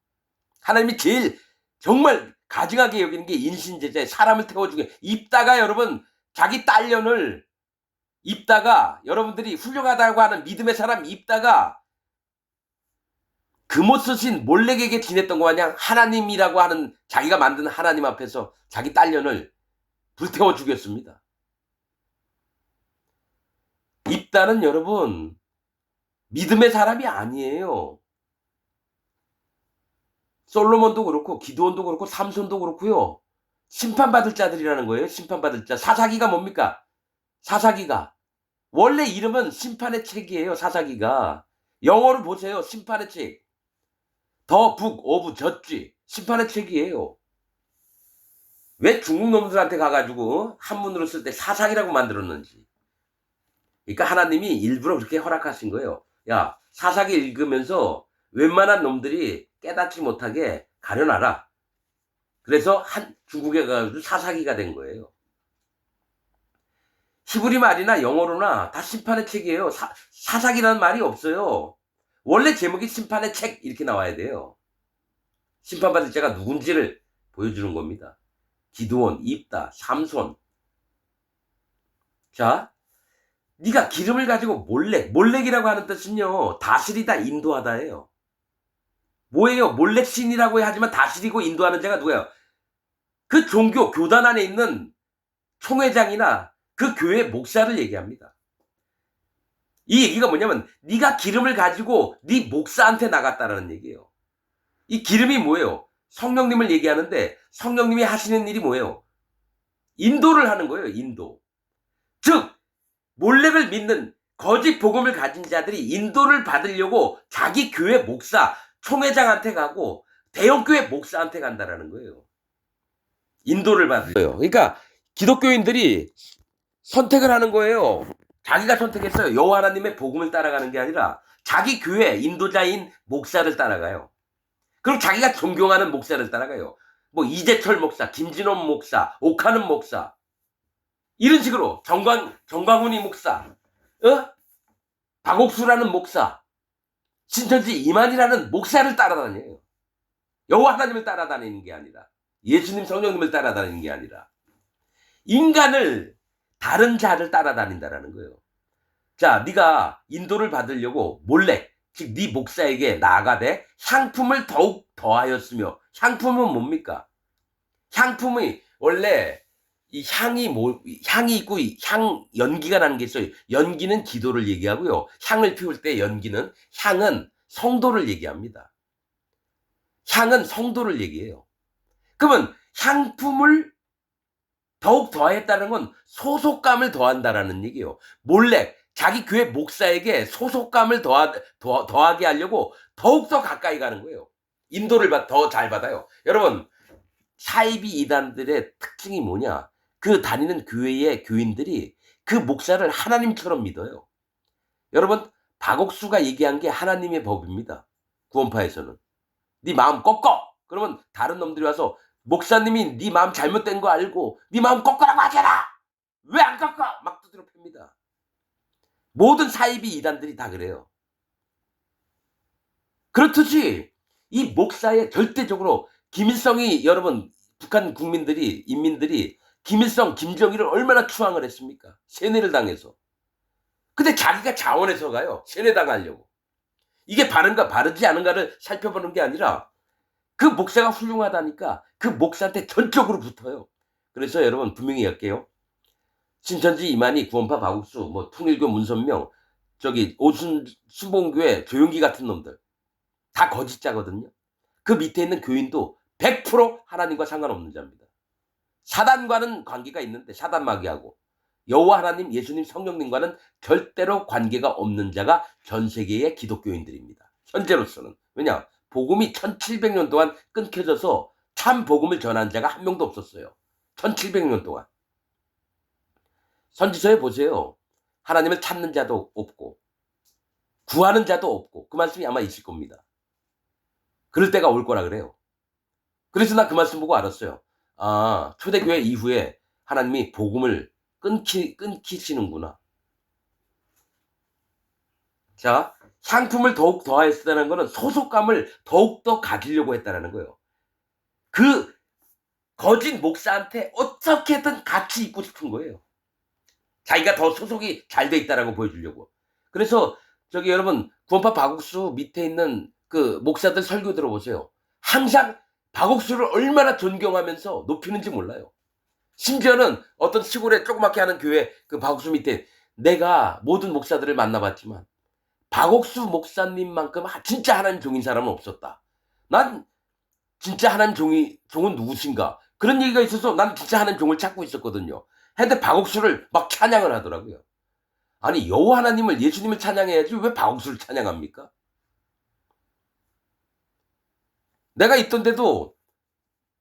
하나님이 제일 정말 가증하게 여기는 게 인신 제사에 사람을 태워 죽여. 입다가 여러분 자기 딸년을 입다가, 여러분들이 훌륭하다고 하는 믿음의 사람 입다가 그모스 신 몰렉에게 지냈던 거 마냥 하나님이라고 하는 자기가 만든 하나님 앞에서 자기 딸년을 불태워 죽였습니다. 입다는 여러분 믿음의 사람이 아니에요. 솔로몬도 그렇고 기드온도 그렇고 삼손도 그렇고요. 심판받을 자들이라는 거예요. 심판받을 자. 사사기가 뭡니까? 사사기가 원래 이름은 심판의 책이에요. 사사기가 영어를 보세요. 심판의 책. 더 북 오브 저지. 심판의 책이에요. 왜 중국 놈들한테 가가지고 한문으로 쓸 때 사사기라고 만들었는지. 그러니까 하나님이 일부러 그렇게 허락하신 거예요. 야, 사사기 읽으면서 웬만한 놈들이 깨닫지 못하게 가려놔라. 그래서 중국에 가가지고 사사기가 된 거예요. 히브리 말이나 영어로나 다 심판의 책이에요. 사사기라는 말이 없어요. 원래 제목이 심판의 책 이렇게 나와야 돼요. 심판받을 자가 누군지를 보여주는 겁니다. 기드온, 입다, 삼손. 자, 네가 기름을 가지고 몰렉이라고 하는 뜻은요, 다스리다, 인도하다예요. 뭐예요? 몰렉신이라고 하지만 다스리고 인도하는 자가 누구예요? 그 종교 교단 안에 있는 총회장이나 그 교회 목사를 얘기합니다. 이 얘기가 뭐냐면 네가 기름을 가지고 네 목사한테 나갔다라는 얘기예요. 이 기름이 뭐예요? 성령님을 얘기하는데 성령님이 하시는 일이 뭐예요? 인도를 하는 거예요. 인도. 즉 몰렉을 믿는 거짓 복음을 가진 자들이 인도를 받으려고 자기 교회 목사, 총회장한테 가고 대형교회 목사한테 간다라는 거예요. 인도를 받는 거예요. 그러니까 기독교인들이 선택을 하는 거예요. 자기가 선택했어요. 여호와 하나님의 복음을 따라가는 게 아니라 자기 교회 인도자인 목사를 따라가요. 그리고 자기가 존경하는 목사를 따라가요. 뭐 이재철 목사, 김진원 목사, 옥하는 목사, 이런 식으로 정광훈이 목사, 박옥수라는 목사, 신천지 이만희라는 목사를 따라다녀요. 여호와 하나님을 따라다니는 게 아니라, 예수님 성령님을 따라다니는 게 아니라 인간을, 다른 자를 따라다닌다라는 거예요. 자, 네가 인도를 받으려고 몰래, 즉 네 목사에게 나아가되 향품을 더욱 더하였으며. 향품은 뭡니까? 향품이 원래 이 향이 있고 연기가 나는 게 있어요. 연기는 기도를 얘기하고요. 향을 피울 때 향은 성도를 얘기합니다. 향은 성도를 얘기해요. 그러면 향품을 더욱 더했다는 건 소속감을 더한다라는 얘기예요. 몰래 자기 교회 목사에게 소속감을 더하게 하려고 더욱더 가까이 가는 거예요. 인도를 더 잘 받아요. 여러분, 사이비 이단들의 특징이 뭐냐? 그 다니는 교회의 교인들이 그 목사를 하나님처럼 믿어요. 여러분, 박옥수가 얘기한 게 하나님의 법입니다. 구원파에서는. 네 마음 꺾어. 그러면 다른 놈들이 와서 목사님이 네 마음 잘못된 거 알고 네 마음 꺾으라고 하잖아. 왜 안 꺾어? 막 두드려 팹니다. 모든 사이비 이단들이 다 그래요. 그렇듯이 이 목사의 절대적으로 김일성이 여러분 북한 국민들이 인민들이 김일성, 김정일을 얼마나 추앙을 했습니까? 세뇌를 당해서. 근데 자기가 자원해서 가요. 세뇌당하려고. 이게 바른가 바르지 않은가를 살펴보는 게 아니라 그 목사가 훌륭하다니까 그 목사한테 전적으로 붙어요. 그래서 여러분 분명히 할게요. 신천지 이만희 구원파 박욱수 뭐 통일교 문선명 저기 오순 순봉교회 조용기 같은 놈들 다 거짓자거든요. 그 밑에 있는 교인도 100% 하나님과 상관없는 자입니다. 사단과는 관계가 있는데 사단 마귀하고 여호와 하나님 예수님 성령님과는 절대로 관계가 없는 자가 전 세계의 기독교인들입니다. 현재로서는. 왜냐? 복음이 1700년 동안 끊겨져서 참 복음을 전한 자가 한 명도 없었어요. 1700년 동안. 선지서에 보세요. 하나님을 찾는 자도 없고 구하는 자도 없고 그 말씀이 아마 있을 겁니다. 그럴 때가 올 거라 그래요. 그래서 나 그 말씀 보고 알았어요. 아, 초대교회 이후에 하나님이 복음을 끊기시는구나. 자, 상품을 더욱 더하였다는 것은 소속감을 더욱더 가지려고 했다는 거예요. 그 거짓 목사한테 어떻게든 같이 있고 싶은 거예요. 자기가 더 소속이 잘 돼 있다라고 보여주려고. 그래서 저기 여러분 구원파 박옥수 밑에 있는 그 목사들 설교 들어보세요. 항상 박옥수를 얼마나 존경하면서 높이는지 몰라요. 심지어는 어떤 시골에 조그맣게 하는 교회 그 박옥수 밑에 내가 모든 목사들을 만나봤지만 박옥수 목사님만큼 진짜 하나님 종인 사람은 없었다. 난 진짜 하나님 종은 누구신가? 그런 얘기가 있어서 난 진짜 하나님 종을 찾고 있었거든요. 근데 박옥수를 막 찬양을 하더라고요. 아니 여호와 하나님을 예수님을 찬양해야지 왜 박옥수를 찬양합니까? 내가 있던 데도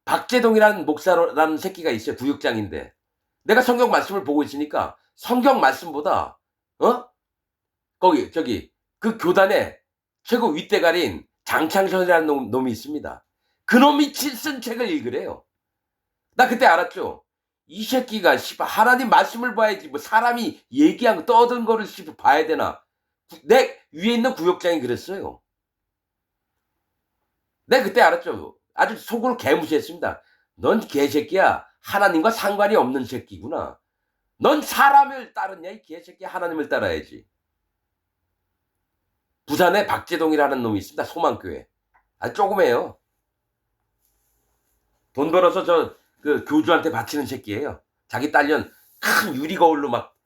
박재동이라는 목사라는 새끼가 있어요. 구육장인데. 내가 성경 말씀을 보고 있으니까 성경 말씀보다 거기 저기 그 교단에 최고 윗대가리인 장창선이라는 놈이 있습니다. 그놈이 쓴 책을 읽으래요. 나 그때 알았죠. 이 새끼가 씨발 하나님 말씀을 봐야지 뭐 사람이 얘기한 거 떠든 거를 씨발 봐야 되나. 내 위에 있는 구역장이 그랬어요. 내가 그때 알았죠. 아주 속으로 개무시했습니다. 넌 개새끼야. 하나님과 상관이 없는 새끼구나. 넌 사람을 따르냐 이 개새끼야. 하나님을 따라야지. 부산에 박재동이라는 놈이 있습니다. 소망교회. 아주 조그매요. 돈 벌어서 그 교주한테 바치는 새끼예요. 자기 딸년 큰 유리 거울로 막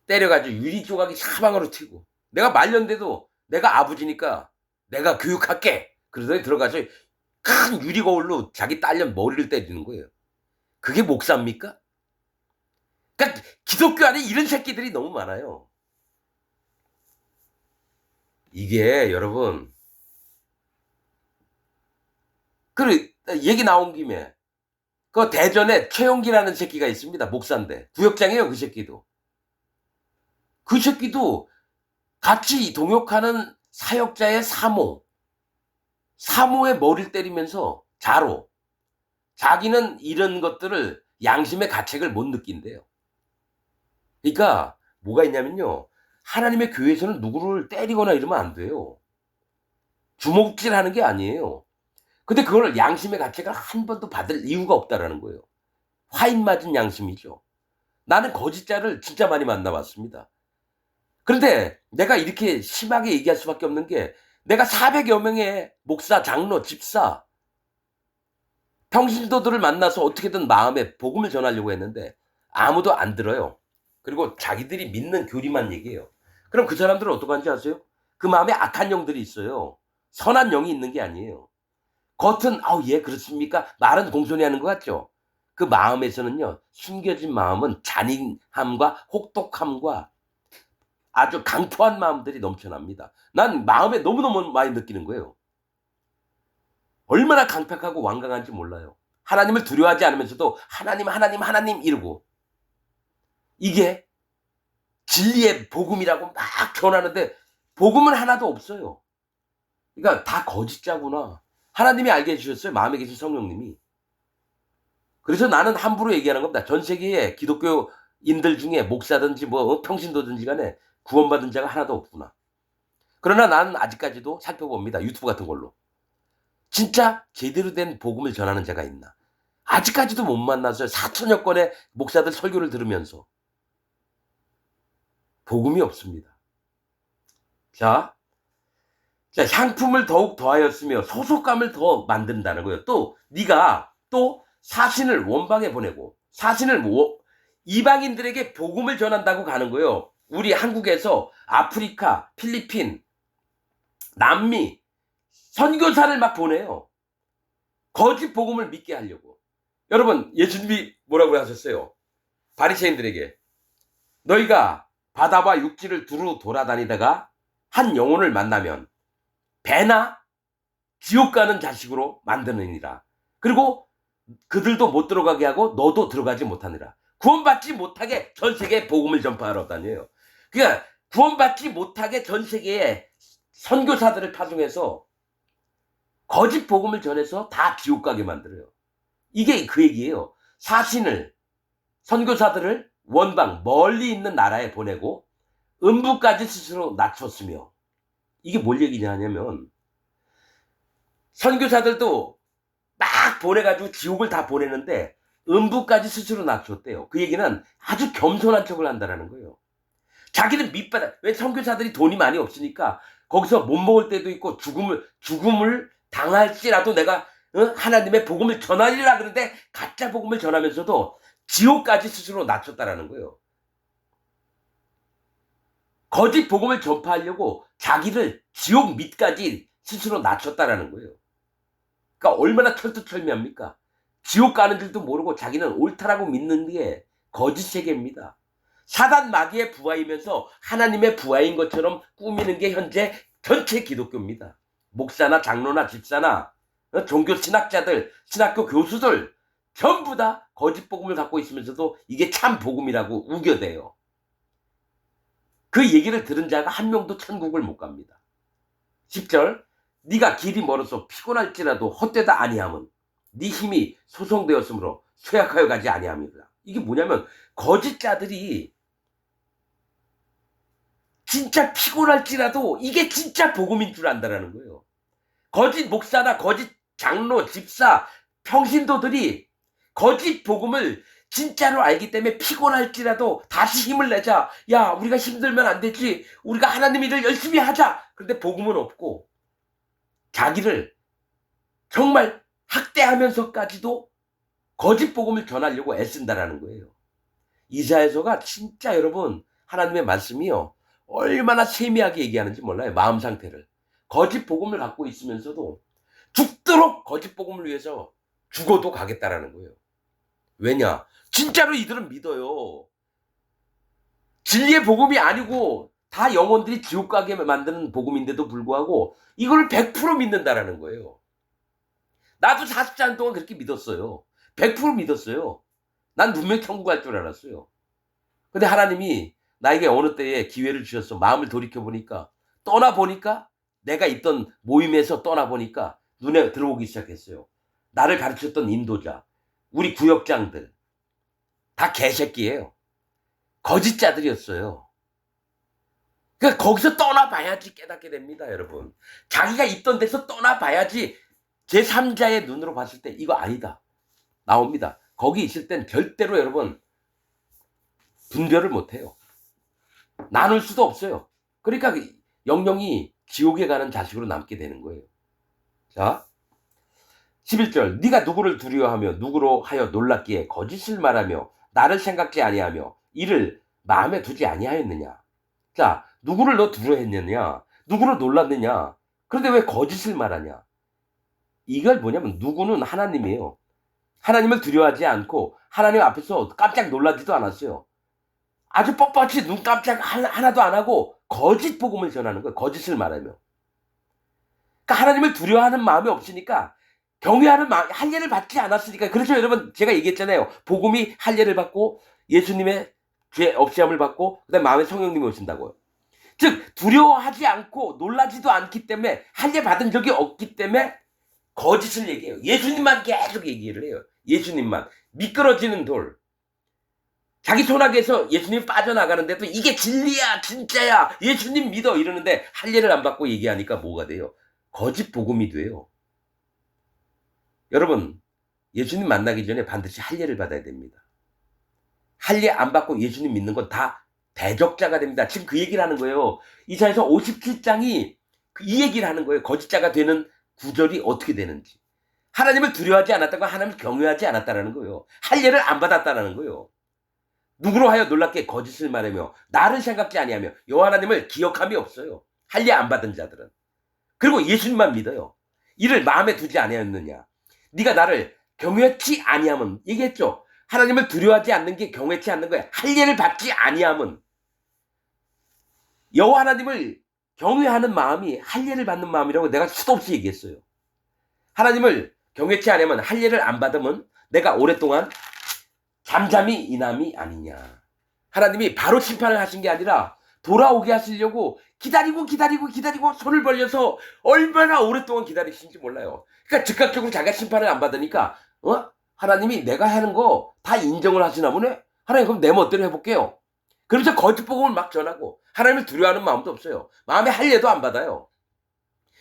때려가지고 유리 조각이 사방으로 튀고. 내가 말년돼도 내가 아버지니까 내가 교육할게. 그러더니 들어가서 큰 유리 거울로 자기 딸년 머리를 때리는 거예요. 그게 목사입니까? 그러니까 기독교 안에 이런 새끼들이 너무 많아요. 이게 여러분 그 얘기 나온 김에 그 대전에 최용기라는 새끼가 있습니다. 목사인데 구역장이에요. 그 새끼도. 그 새끼도 같이 동역하는 사역자의 사모의 머리를 때리면서 자로 자기는 이런 것들을 양심의 가책을 못 느낀대요. 그러니까 뭐가 있냐면요. 하나님의 교회에서는 누구를 때리거나 이러면 안 돼요. 주먹질하는 게 아니에요. 근데 그걸 양심의 가책을 한 번도 받을 이유가 없다라는 거예요. 화인 맞은 양심이죠. 나는 거짓자를 진짜 많이 만나봤습니다. 그런데 내가 이렇게 심하게 얘기할 수밖에 없는 게 내가 400여 명의 목사, 장로, 집사, 평신도들을 만나서 어떻게든 마음에 복음을 전하려고 했는데 아무도 안 들어요. 그리고 자기들이 믿는 교리만 얘기해요. 그럼 그 사람들은 어떡한지 아세요? 그 마음에 악한 영들이 있어요. 선한 영이 있는 게 아니에요. 겉은 아우 예 그렇습니까? 말은 공손히 하는 것 같죠. 그 마음에서는요, 숨겨진 마음은 잔인함과 혹독함과 아주 강포한 마음들이 넘쳐납니다. 난 마음에 너무너무 많이 느끼는 거예요. 얼마나 강팍하고 완강한지 몰라요. 하나님을 두려워하지 않으면서도 하나님, 하나님, 하나님 이러고, 이게 진리의 복음이라고 막 전하는데 복음은 하나도 없어요. 그러니까 다 거짓자구나. 하나님이 알게 해주셨어요. 마음에 계신 성령님이. 그래서 나는 함부로 얘기하는 겁니다. 전 세계의 기독교인들 중에 목사든지 뭐 평신도든지 간에 구원받은 자가 하나도 없구나. 그러나 나는 아직까지도 살펴봅니다. 유튜브 같은 걸로. 진짜 제대로 된 복음을 전하는 자가 있나. 아직까지도 못 만났어요. 4천여 건의 목사들 설교를 들으면서. 복음이 없습니다. 자, 향품을 더욱 더하였으며 소속감을 더 만든다는 거예요. 또 네가 또 사신을 원방에 보내고 사신을 이방인들에게 복음을 전한다고 가는 거예요. 우리 한국에서 아프리카, 필리핀, 남미 선교사를 막 보내요. 거짓 복음을 믿게 하려고. 여러분, 예수님이 뭐라고 하셨어요? 바리새인들에게 너희가 바다와 육지를 두루 돌아다니다가 한 영혼을 만나면 배나 지옥 가는 자식으로 만드느니라. 그리고 그들도 못 들어가게 하고 너도 들어가지 못하느라. 구원받지 못하게 전 세계에 복음을 전파하러 다녀요. 그러니까 구원받지 못하게 전 세계에 선교사들을 파송해서 거짓 복음을 전해서 다 지옥 가게 만들어요. 이게 그 얘기예요. 사신을, 선교사들을 원방 멀리 있는 나라에 보내고 음부까지 스스로 낮췄으며, 이게 뭘 얘기냐 하냐면 선교사들도 막 보내가지고 지옥을 다 보내는데 음부까지 스스로 낮췄대요. 그 얘기는 아주 겸손한 척을 한다는 거예요. 자기는 밑바닥, 왜 선교사들이 돈이 많이 없으니까 거기서 못 먹을 때도 있고 죽음을 당할지라도 내가 하나님의 복음을 전하리라 그러는데 가짜 복음을 전하면서도 지옥까지 스스로 낮췄다라는 거예요. 거짓 복음을 전파하려고 자기를 지옥 밑까지 스스로 낮췄다라는 거예요. 그러니까 얼마나 철두철미합니까? 지옥 가는 줄도 모르고 자기는 옳다라고 믿는 게 거짓 세계입니다. 사단 마귀의 부하이면서 하나님의 부하인 것처럼 꾸미는 게 현재 전체 기독교입니다. 목사나 장로나 집사나 종교 신학자들, 신학교 교수들 전부 다 거짓 복음을 갖고 있으면서도 이게 참 복음이라고 우겨대요. 그 얘기를 들은 자가 한 명도 천국을 못 갑니다. 10절, 네가 길이 멀어서 피곤할지라도 헛되다 아니함은 네 힘이 소성되었으므로 쇠약하여 가지 아니함이다. 이게 뭐냐면 거짓자들이 진짜 피곤할지라도 이게 진짜 복음인 줄 안다라는 거예요. 거짓 목사나 거짓 장로, 집사, 평신도들이 거짓 복음을 진짜로 알기 때문에 피곤할지라도 다시 힘을 내자. 야, 우리가 힘들면 안 되지. 우리가 하나님 일을 열심히 하자. 그런데 복음은 없고 자기를 정말 학대하면서까지도 거짓 복음을 전하려고 애쓴다라는 거예요. 이사야서가 진짜 여러분 하나님의 말씀이요. 얼마나 세미하게 얘기하는지 몰라요. 마음 상태를. 거짓 복음을 갖고 있으면서도 죽도록 거짓 복음을 위해서 죽어도 가겠다라는 거예요. 왜냐? 진짜로 이들은 믿어요. 진리의 복음이 아니고 다 영혼들이 지옥 가게 만드는 복음인데도 불구하고 이걸 100% 믿는다라는 거예요. 나도 40년 동안 그렇게 믿었어요. 100% 믿었어요. 난 분명히 천국 갈 줄 알았어요. 근데 하나님이 나에게 어느 때에 기회를 주셔서 마음을 돌이켜보니까 떠나보니까 내가 있던 모임에서 떠나보니까 눈에 들어오기 시작했어요. 나를 가르쳤던 인도자, 우리 구역장들 다 개새끼예요. 거짓자들이었어요. 그러니까 거기서 떠나봐야지 깨닫게 됩니다, 여러분. 자기가 있던 데서 떠나봐야지 제3자의 눈으로 봤을 때 이거 아니다 나옵니다. 거기 있을 땐 절대로 여러분 분별을 못해요. 나눌 수도 없어요. 그러니까 영영이 지옥에 가는 자식으로 남게 되는 거예요. 자, 11절, 네가 누구를 두려워하며 누구로 하여 놀랐기에 거짓을 말하며 나를 생각지 아니하며 이를 마음에 두지 아니하였느냐. 자, 누구를 너 두려워했느냐, 누구를 놀랐느냐. 그런데 왜 거짓을 말하냐. 이걸 뭐냐면 누구는 하나님이에요. 하나님을 두려워하지 않고 하나님 앞에서 깜짝 놀라지도 않았어요. 아주 뻣뻣이 눈 깜짝 하나도 안 하고 거짓 복음을 전하는 거예요. 거짓을 말하며. 그러니까 하나님을 두려워하는 마음이 없으니까 경외하는 마음, 할례를 받지 않았으니까. 그래서 여러분 제가 얘기했잖아요. 복음이 할례를 받고 예수님의 죄 없이함을 받고 그다음에 마음에 성령님이 오신다고요. 즉 두려워하지 않고 놀라지도 않기 때문에 할례 받은 적이 없기 때문에 거짓을 얘기해요. 예수님만 계속 얘기를 해요. 예수님만. 미끄러지는 돌. 자기 손아귀에서 예수님 빠져나가는데도 이게 진리야 진짜야 예수님 믿어 이러는데 할례를 안 받고 얘기하니까 뭐가 돼요? 거짓 복음이 돼요. 여러분 예수님 만나기 전에 반드시 할례를 받아야 됩니다. 할례 안 받고 예수님 믿는 건 다 대적자가 됩니다. 지금 그 얘기를 하는 거예요. 이사야서 57장이 이 얘기를 하는 거예요. 거짓자가 되는 구절이 어떻게 되는지. 하나님을 두려워하지 않았다고 하나님을 경외하지 않았다라는 거예요. 할례를 안 받았다라는 거예요. 누구로 하여 놀랍게 거짓을 말하며 나를 생각지 아니하며 여호와 하나님을 기억함이 없어요. 할례 안 받은 자들은. 그리고 예수님만 믿어요. 이를 마음에 두지 아니하였느냐. 네가 나를 경외치 아니함은 얘기했죠. 하나님을 두려워하지 않는 게 경외치 않는 거야. 할례를 받지 아니함은 여호와 하나님을 경외하는 마음이 할례를 받는 마음이라고 내가 수도 없이 얘기했어요. 하나님을 경외치 않으면 할례를 안 받으면 내가 오랫동안 잠잠히 인함이 아니냐. 하나님이 바로 심판을 하신 게 아니라 돌아오게 하시려고 기다리고 손을 벌려서 얼마나 오랫동안 기다리신지 몰라요. 그러니까 즉각적으로 자기가 심판을 안 받으니까 하나님이 내가 하는 거 다 인정을 하시나 보네. 하나님 그럼 내 멋대로 해볼게요. 그러면서 거짓 복음을 막 전하고 하나님을 두려워하는 마음도 없어요. 마음에 할례도 안 받아요.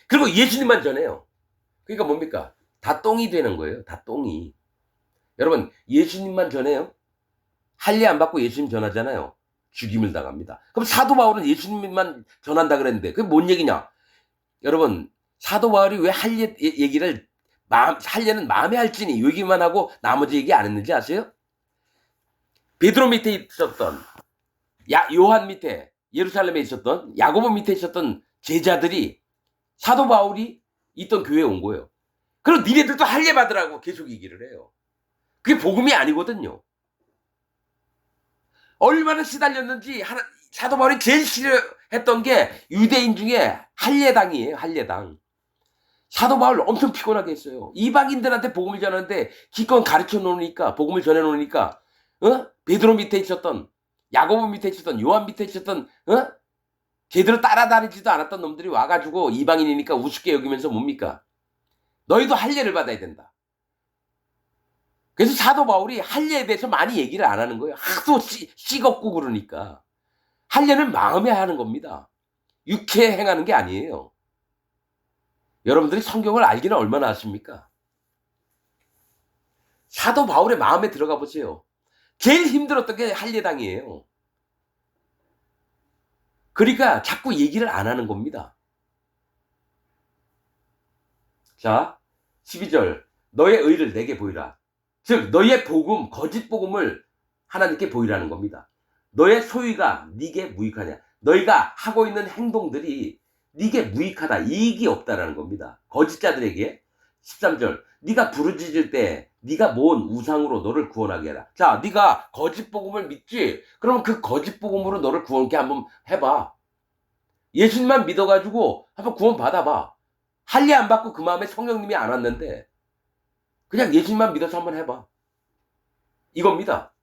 그리고 예수님만 전해요. 그러니까 뭡니까? 다 똥이 되는 거예요. 다 똥이. 여러분 예수님만 전해요. 할례 안 받고 예수님 전하잖아요. 죽임을 당합니다. 그럼 사도 바울은 예수님만 전한다 그랬는데 그게 뭔 얘기냐? 여러분 사도 바울이 왜 할례 얘기를 할례는 마음에 할지니 얘기만 하고 나머지 얘기 안 했는지 아세요? 베드로 밑에 있었던 요한 밑에 예루살렘에 있었던 야고보 밑에 있었던 제자들이 사도 바울이 있던 교회에 온 거예요. 그럼 니네들도 할례 받으라고 계속 얘기를 해요. 그게 복음이 아니거든요. 얼마나 시달렸는지 사도 바울이 제일 싫어했던 게 유대인 중에 할례당이에요. 할례당. 사도 바울 엄청 피곤하게 했어요. 이방인들한테 복음을 전하는데 기껏 가르쳐 놓으니까 복음을 전해 놓으니까 베드로 밑에 있었던 야고보 밑에 있었던 요한 밑에 있었던 제대로 따라다니지도 않았던 놈들이 와가지고 이방인이니까 우습게 여기면서 뭡니까? 너희도 할례를 받아야 된다. 그래서 사도 바울이 할례에 대해서 많이 얘기를 안 하는 거예요. 하도 씩없고 그러니까. 할례는 마음에 하는 겁니다. 육체에 행하는 게 아니에요. 여러분들이 성경을 알기는 얼마나 아십니까? 사도 바울의 마음에 들어가 보세요. 제일 힘들었던 게 할례당이에요. 그러니까 자꾸 얘기를 안 하는 겁니다. 자, 12절. 너의 의를 내게 보이라. 즉 너의 복음, 거짓 복음을 하나님께 보이라는 겁니다. 너의 소유가 네게 무익하냐. 너희가 하고 있는 행동들이 네게 무익하다. 이익이 없다라는 겁니다. 거짓자들에게. 13절. 네가 부르짖을 때 네가 모은 우상으로 너를 구원하게 해라. 자, 네가 거짓 복음을 믿지? 그럼 그 거짓 복음으로 너를 구원케 한번 해봐. 예수님만 믿어가지고 한번 구원 받아봐. 할례 안 받고 그 마음에 성령님이 안 왔는데 그냥 예수님만 믿어서 한번 해봐. 이겁니다.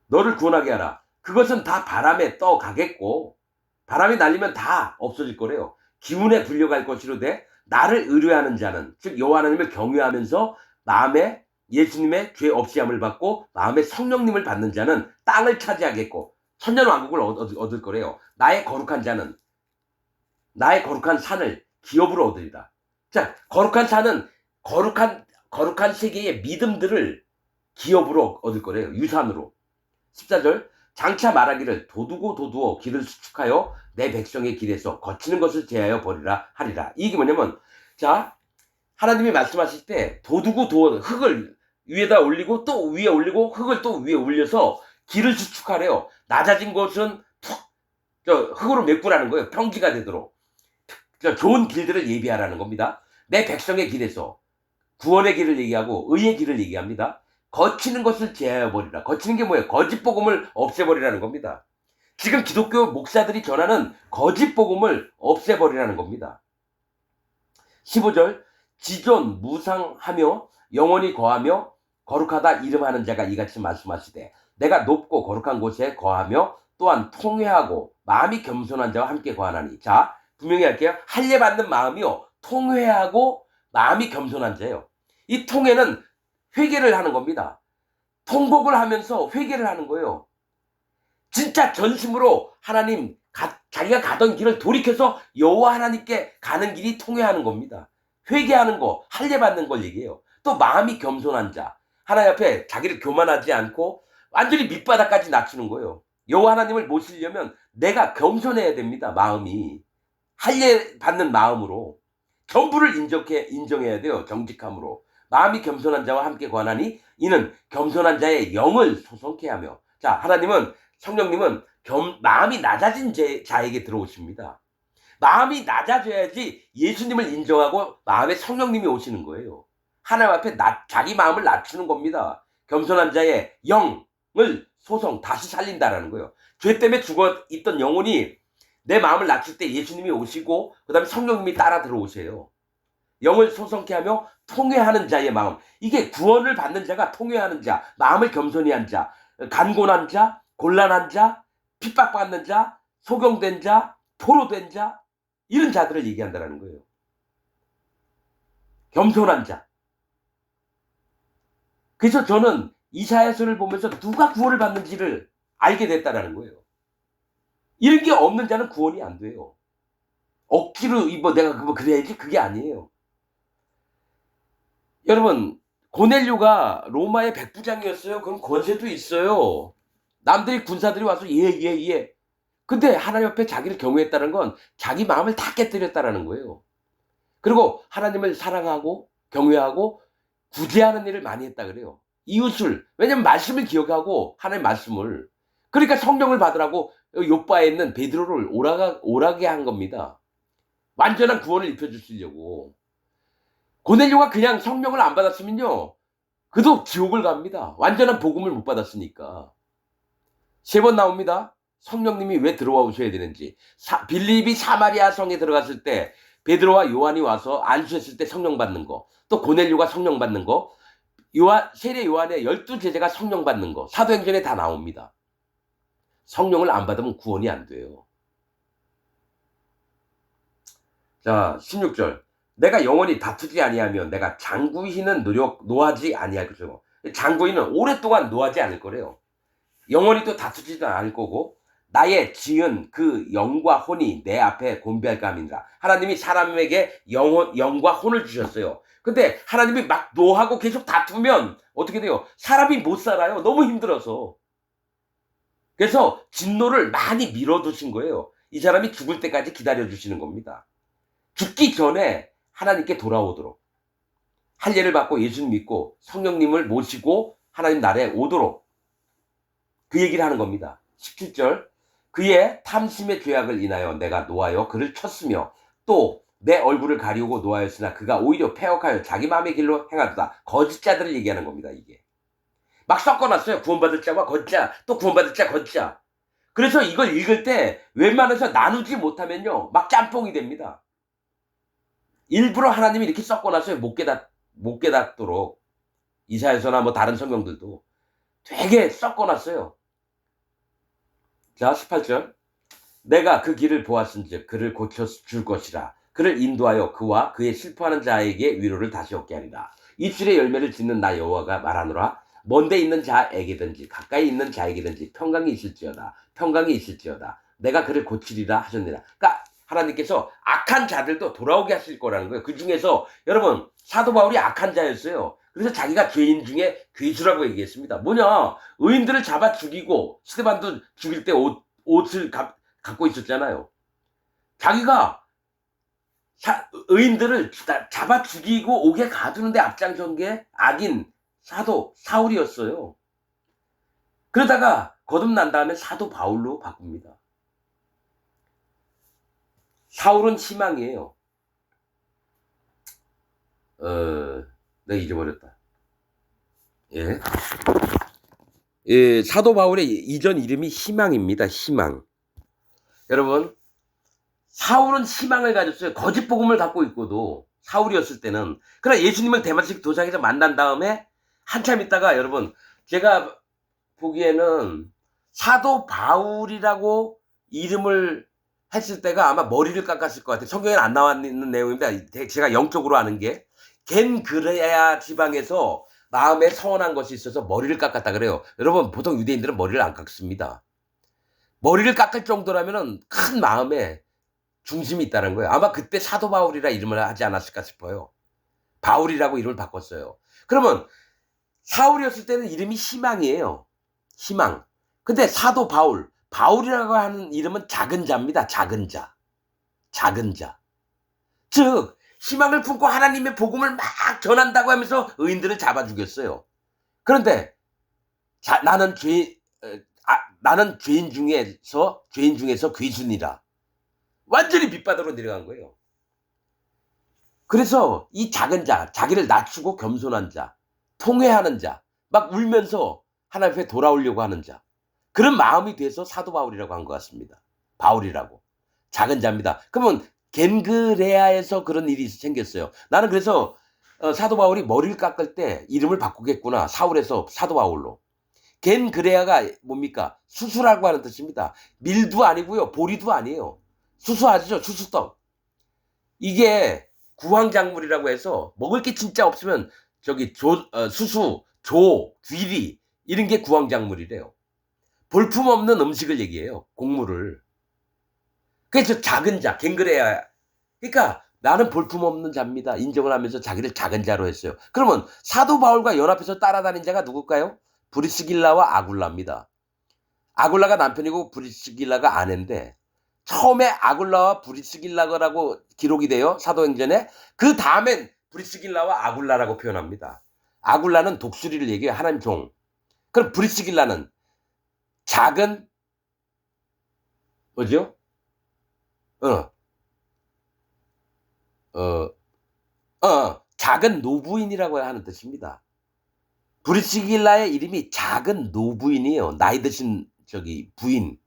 너를 구원하게 하라. 그것은 다 바람에 떠가겠고 바람이 날리면 다 없어질 거래요. 기운에 불려갈 것이로되 나를 의뢰하는 자는 즉 여호와 하나님을 경외하면서 마음에 예수님의 죄 없이함을 받고 마음에 성령님을 받는 자는 땅을 차지하겠고 천년왕국을 얻을 거래요. 나의 거룩한 자는 나의 거룩한 산을 기업으로 얻으리라. 자, 거룩한 산은 거룩한 세계의 믿음들을 기업으로 얻을 거래요. 유산으로. 14절. 장차 말하기를 도두고 길을 수축하여 내 백성의 길에서 거치는 것을 제하여 버리라 하리라. 이게 뭐냐면 자 하나님이 말씀하실 때 도두고 흙을 위에다 올리고 또 위에 올리고 흙을 또 위에 올려서 길을 수축하래요. 낮아진 곳은 흙으로 메꾸라는 거예요. 평지가 되도록. 좋은 길들을 예비하라는 겁니다. 내 백성의 길에서 구원의 길을 얘기하고 의의 길을 얘기합니다. 거치는 것을 제하여 버리라. 거치는 게 뭐예요? 거짓 복음을 없애버리라는 겁니다. 지금 기독교 목사들이 전하는 거짓 복음을 없애버리라는 겁니다. 15절 지존 무상하며 영원히 거하며 거룩하다 이름하는 자가 이같이 말씀하시되 내가 높고 거룩한 곳에 거하며 또한 통회하고 마음이 겸손한 자와 함께 거하나니. 자, 분명히 할게요. 할례 받는 마음이요, 통회하고 마음이 겸손한 자예요. 이 통회는 회개를 하는 겁니다. 통곡을 하면서 회개를 하는 거예요. 진짜 전심으로 하나님, 자기가 가던 길을 돌이켜서 여호와 하나님께 가는 길이 통회하는 겁니다. 회개하는 거, 할례 받는 걸 얘기해요. 또 마음이 겸손한 자, 하나님 앞에 자기를 교만하지 않고 완전히 밑바닥까지 낮추는 거예요. 여호와 하나님을 모시려면 내가 겸손해야 됩니다. 마음이 할례 받는 마음으로 전부를 인정해야 돼요. 정직함으로. 마음이 겸손한 자와 함께 거하나니 이는 겸손한 자의 영을 소성케 하며. 자, 하나님은, 성령님은 마음이 낮아진 자에게 들어오십니다. 마음이 낮아져야지 예수님을 인정하고 마음에 성령님이 오시는 거예요. 하나님 앞에 자기 마음을 낮추는 겁니다. 겸손한 자의 영을 다시 살린다라는 거예요. 죄 때문에 죽어 있던 영혼이 내 마음을 낮출 때 예수님이 오시고 그 다음에 성령님이 따라 들어오세요. 영을 소성케 하며 통회하는 자의 마음. 이게 구원을 받는 자가 통회하는 자, 마음을 겸손히 한 자, 간곤한 자, 곤란한 자, 핍박받는 자, 소경된 자, 포로된 자, 이런 자들을 얘기한다는 거예요. 겸손한 자. 그래서 저는 이사야서를 보면서 누가 구원을 받는지를 알게 됐다는 거예요. 이런 게 없는 자는 구원이 안 돼요. 억지로 내가 그래야지, 그게 아니에요. 여러분, 고넬료가 로마의 백부장이었어요. 그럼 권세도 있어요. 남들이 군사들이 와서 예. 근데 하나님 앞에 자기를 경외했다는 건 자기 마음을 다 깨뜨렸다는 거예요. 그리고 하나님을 사랑하고 경외하고 구제하는 일을 많이 했다 그래요. 이웃을, 왜냐면 말씀을 기억하고 하나님 말씀을. 그러니까 성령을 받으라고 요바에 있는 베드로를 오라게 한 겁니다. 완전한 구원을 입혀주시려고. 고넬료가 그냥 성령을 안 받았으면요, 그도 지옥을 갑니다. 완전한 복음을 못 받았으니까. 3번 나옵니다. 성령님이 왜 들어와 오셔야 되는지. 빌립이 사마리아 성에 들어갔을 때 베드로와 요한이 와서 안수했을 때 성령 받는 거, 또 고넬료가 성령 받는 거, 세례 요한의 12제자가 성령 받는 거, 사도행전에 다 나옵니다. 성령을 안 받으면 구원이 안 돼요. 자, 16절. 내가 영원히 다투지 아니하며 내가 장구히는 노하지 아니할 것이고. 장구히는 오랫동안 노하지 않을 거래요. 영원히 또 다투지도 않을 거고, 나의 지은 그 영과 혼이 내 앞에 곤비할까 함이니라. 하나님이 사람에게 영과 혼을 주셨어요. 근데 하나님이 막 노하고 계속 다투면 어떻게 돼요? 사람이 못 살아요. 너무 힘들어서. 그래서 진노를 많이 밀어두신 거예요. 이 사람이 죽을 때까지 기다려주시는 겁니다. 죽기 전에 하나님께 돌아오도록, 할례를 받고 예수님 믿고 성령님을 모시고 하나님 나라에 오도록 그 얘기를 하는 겁니다. 17절. 그의 탐심의 죄악을 인하여 내가 노하여 그를 쳤으며 또 내 얼굴을 가리우고 노하였으나 그가 오히려 패역하여 자기 마음의 길로 행하도다. 거짓자들을 얘기하는 겁니다. 이게 막 섞어놨어요. 구원받을 자와 거짓자, 또 구원받을 자, 거짓자. 그래서 이걸 읽을 때 웬만해서 나누지 못하면요, 막 짬뽕이 됩니다. 일부러 하나님이 이렇게 섞어놨어요. 못 깨닫도록. 이사야서나 다른 성경들도 되게 섞어놨어요. 자, 18절. 내가 그 길을 보았은즉 그를 고쳐줄 것이라. 그를 인도하여 그와 그의 슬퍼하는 자에게 위로를 다시 얻게 하리라. 입술의 열매를 짓는 나 여호와가 말하노라. 먼데 있는 자에게든지 가까이 있는 자에게든지 평강이 있을지어다. 내가 그를 고치리라 하셨느니라. 그러니까 하나님께서 악한 자들도 돌아오게 하실 거라는 거예요. 그 중에서 여러분, 사도 바울이 악한 자였어요. 그래서 자기가 죄인 중에 괴수라고 얘기했습니다. 뭐냐, 의인들을 잡아 죽이고, 스데반도 죽일 때 옷을 갖고 있었잖아요. 자기가 의인들을 잡아 죽이고 옥에 가두는데 앞장선 게 악인 사도 사울이었어요. 그러다가 거듭난 다음에 사도 바울로 바꿉니다. 사울은 희망이에요. 내가 잊어버렸다. 예. 예, 사도 바울의 이전 이름이 희망입니다. 희망. 여러분, 사울은 희망을 가졌어요. 거짓 복음을 갖고 있고도 사울이었을 때는. 그러나 예수님을 대마스크 도상에서 만난 다음에 한참 있다가 여러분 제가 보기에는 사도 바울이라고 이름을 했을 때가 아마 머리를 깎았을 것 같아요. 성경에는 안 나와 있는 내용입니다. 제가 영적으로 아는 게 겐그레아 지방에서 마음에 서운한 것이 있어서 머리를 깎았다 그래요. 여러분 보통 유대인들은 머리를 안 깎습니다. 머리를 깎을 정도라면은 큰 마음에 중심이 있다는 거예요. 아마 그때 사도 바울이라 이름을 하지 않았을까 싶어요. 바울이라고 이름을 바꿨어요. 그러면 사울이었을 때는 이름이 희망이에요. 희망. 근데 사도 바울, 바울이라고 하는 이름은 작은 자입니다. 작은 자. 작은 자. 즉 희망을 품고 하나님의 복음을 막 전한다고 하면서 의인들을 잡아 죽였어요. 그런데 나는 죄인 중에서 귀순이라. 완전히 밑바닥으로 내려간 거예요. 그래서 이 작은 자, 자기를 낮추고 겸손한 자, 통회하는 자, 막 울면서 하나님 앞에 돌아오려고 하는 자, 그런 마음이 돼서 사도 바울이라고 한 것 같습니다. 바울이라고. 작은 자입니다. 그러면 겐그레아에서 그런 일이 생겼어요. 나는 그래서 사도 바울이 머리를 깎을 때 이름을 바꾸겠구나. 사울에서 사도 바울로. 겐그레아가 뭡니까? 수수라고 하는 뜻입니다. 밀도 아니고요. 보리도 아니에요. 수수 아시죠? 수수떡. 이게 구황작물이라고 해서 먹을 게 진짜 없으면 저기 수수, 귀리 이런 게 구황작물이래요. 볼품없는 음식을 얘기해요. 곡물을. 그래서 작은 자, 갱그레야. 그러니까 나는 볼품없는 자입니다. 인정을 하면서 자기를 작은 자로 했어요. 그러면 사도 바울과 연합해서 따라다닌 자가 누굴까요? 브리스길라와 아굴라입니다. 아굴라가 남편이고 브리스길라가 아내인데 처음에 아굴라와 브리스길라라고 기록이 돼요. 사도행전에. 그 다음엔 브리스길라와 아굴라라고 표현합니다. 아굴라는 독수리를 얘기해요. 하나님 종. 그럼 브리스길라는 작은 뭐죠? 어, 어, 작은 노부인이라고 하는 뜻입니다. 브리스길라의 이름이 작은 노부인이에요. 나이 드신 저기 부인.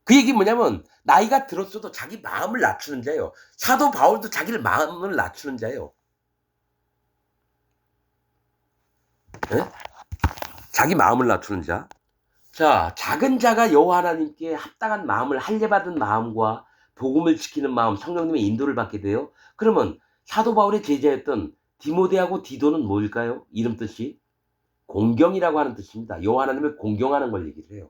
그 얘기 뭐냐면 나이가 들었어도 자기 마음을 낮추는 자예요. 사도 바울도 자기를 마음을 낮추는 자예요. 예? 자기 마음을 낮추는 자. 자, 작은 자가 여호와 하나님께 합당한 마음을 할례받은 마음과 복음을 지키는 마음, 성령님의 인도를 받게 돼요. 그러면 사도 바울의 제자였던 디모데하고 디도는 뭘까요? 이름 뜻이 공경이라고 하는 뜻입니다. 여호와 하나님을 공경하는 걸 얘기를 해요.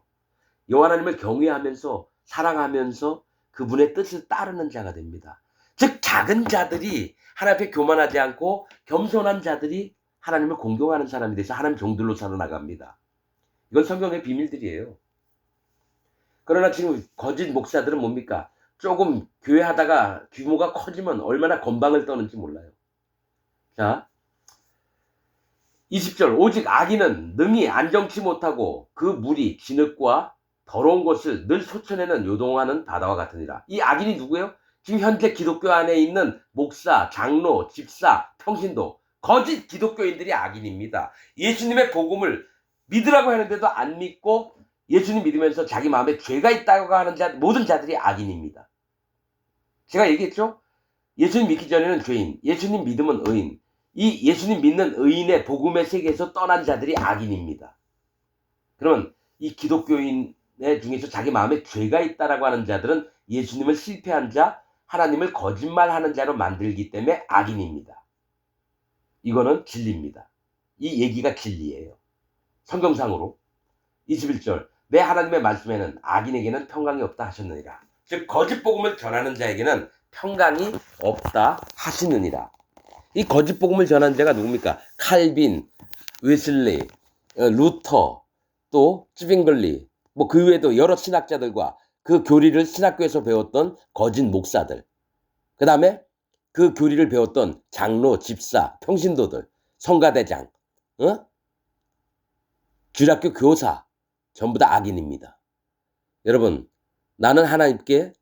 여호와 하나님을 경외하면서 사랑하면서 그분의 뜻을 따르는 자가 됩니다. 즉 작은 자들이 하나님 앞에 교만하지 않고 겸손한 자들이 하나님을 공경하는 사람이 돼서 하나님 종들로 살아나갑니다. 이건 성경의 비밀들이에요. 그러나 지금 거짓 목사들은 뭡니까? 조금 교회 하다가 규모가 커지면 얼마나 건방을 떠는지 몰라요. 자, 20절 오직 악인은 능히 안정치 못하고 그 물이 진흙과 더러운 것을 늘 솟아내는 요동하는 바다와 같으니라. 이 악인이 누구예요? 지금 현재 기독교 안에 있는 목사, 장로, 집사, 평신도 거짓 기독교인들이 악인입니다. 예수님의 복음을 믿으라고 하는데도 안 믿고 예수님 믿으면서 자기 마음에 죄가 있다고 하는 모든 자들이 악인입니다. 제가 얘기했죠? 예수님 믿기 전에는 죄인, 예수님 믿으면 의인. 이 예수님 믿는 의인의 복음의 세계에서 떠난 자들이 악인입니다. 그러면 이 기독교인의 중에서 자기 마음에 죄가 있다라고 하는 자들은 예수님을 실패한 자, 하나님을 거짓말하는 자로 만들기 때문에 악인입니다. 이거는 진리입니다. 이 얘기가 진리예요. 성경상으로 21절 내 하나님의 말씀에는 악인에게는 평강이 없다 하셨느니라. 즉 거짓 복음을 전하는 자에게는 평강이 없다 하시느니라. 이 거짓 복음을 전하는 자가 누굽니까? 칼빈, 웨슬리, 루터, 또 쯔빙글리, 뭐 그 외에도 여러 신학자들과 그 교리를 신학교에서 배웠던 거짓 목사들, 그 다음에 그 교리를 배웠던 장로, 집사, 평신도들, 성가대장, 주일학교 교사 전부 다 악인입니다. 여러분, 나는 하나님께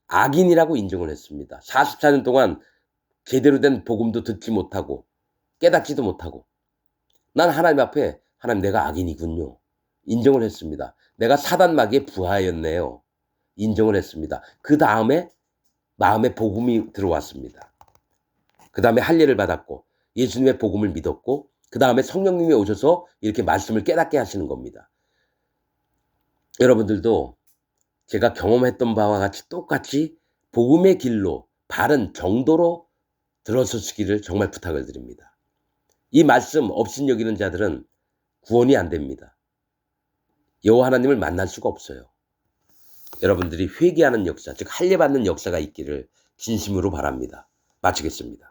악인이라고 인정을 했습니다. 44년 동안 제대로 된 복음도 듣지 못하고 깨닫지도 못하고 난 하나님 앞에 하나님 내가 악인이군요. 인정을 했습니다. 내가 사단 마귀의 부하였네요. 인정을 했습니다. 그 다음에 마음에 복음이 들어왔습니다. 그 다음에 할례를 받았고 예수님의 복음을 믿었고 그 다음에 성령님이 오셔서 이렇게 말씀을 깨닫게 하시는 겁니다. 여러분들도 제가 경험했던 바와 같이 똑같이 복음의 길로 바른 정도로 들어서시기를 정말 부탁을 드립니다. 이 말씀 업신여기는 자들은 구원이 안 됩니다. 여호와 하나님을 만날 수가 없어요. 여러분들이 회개하는 역사, 즉 할례받는 역사가 있기를 진심으로 바랍니다. 마치겠습니다.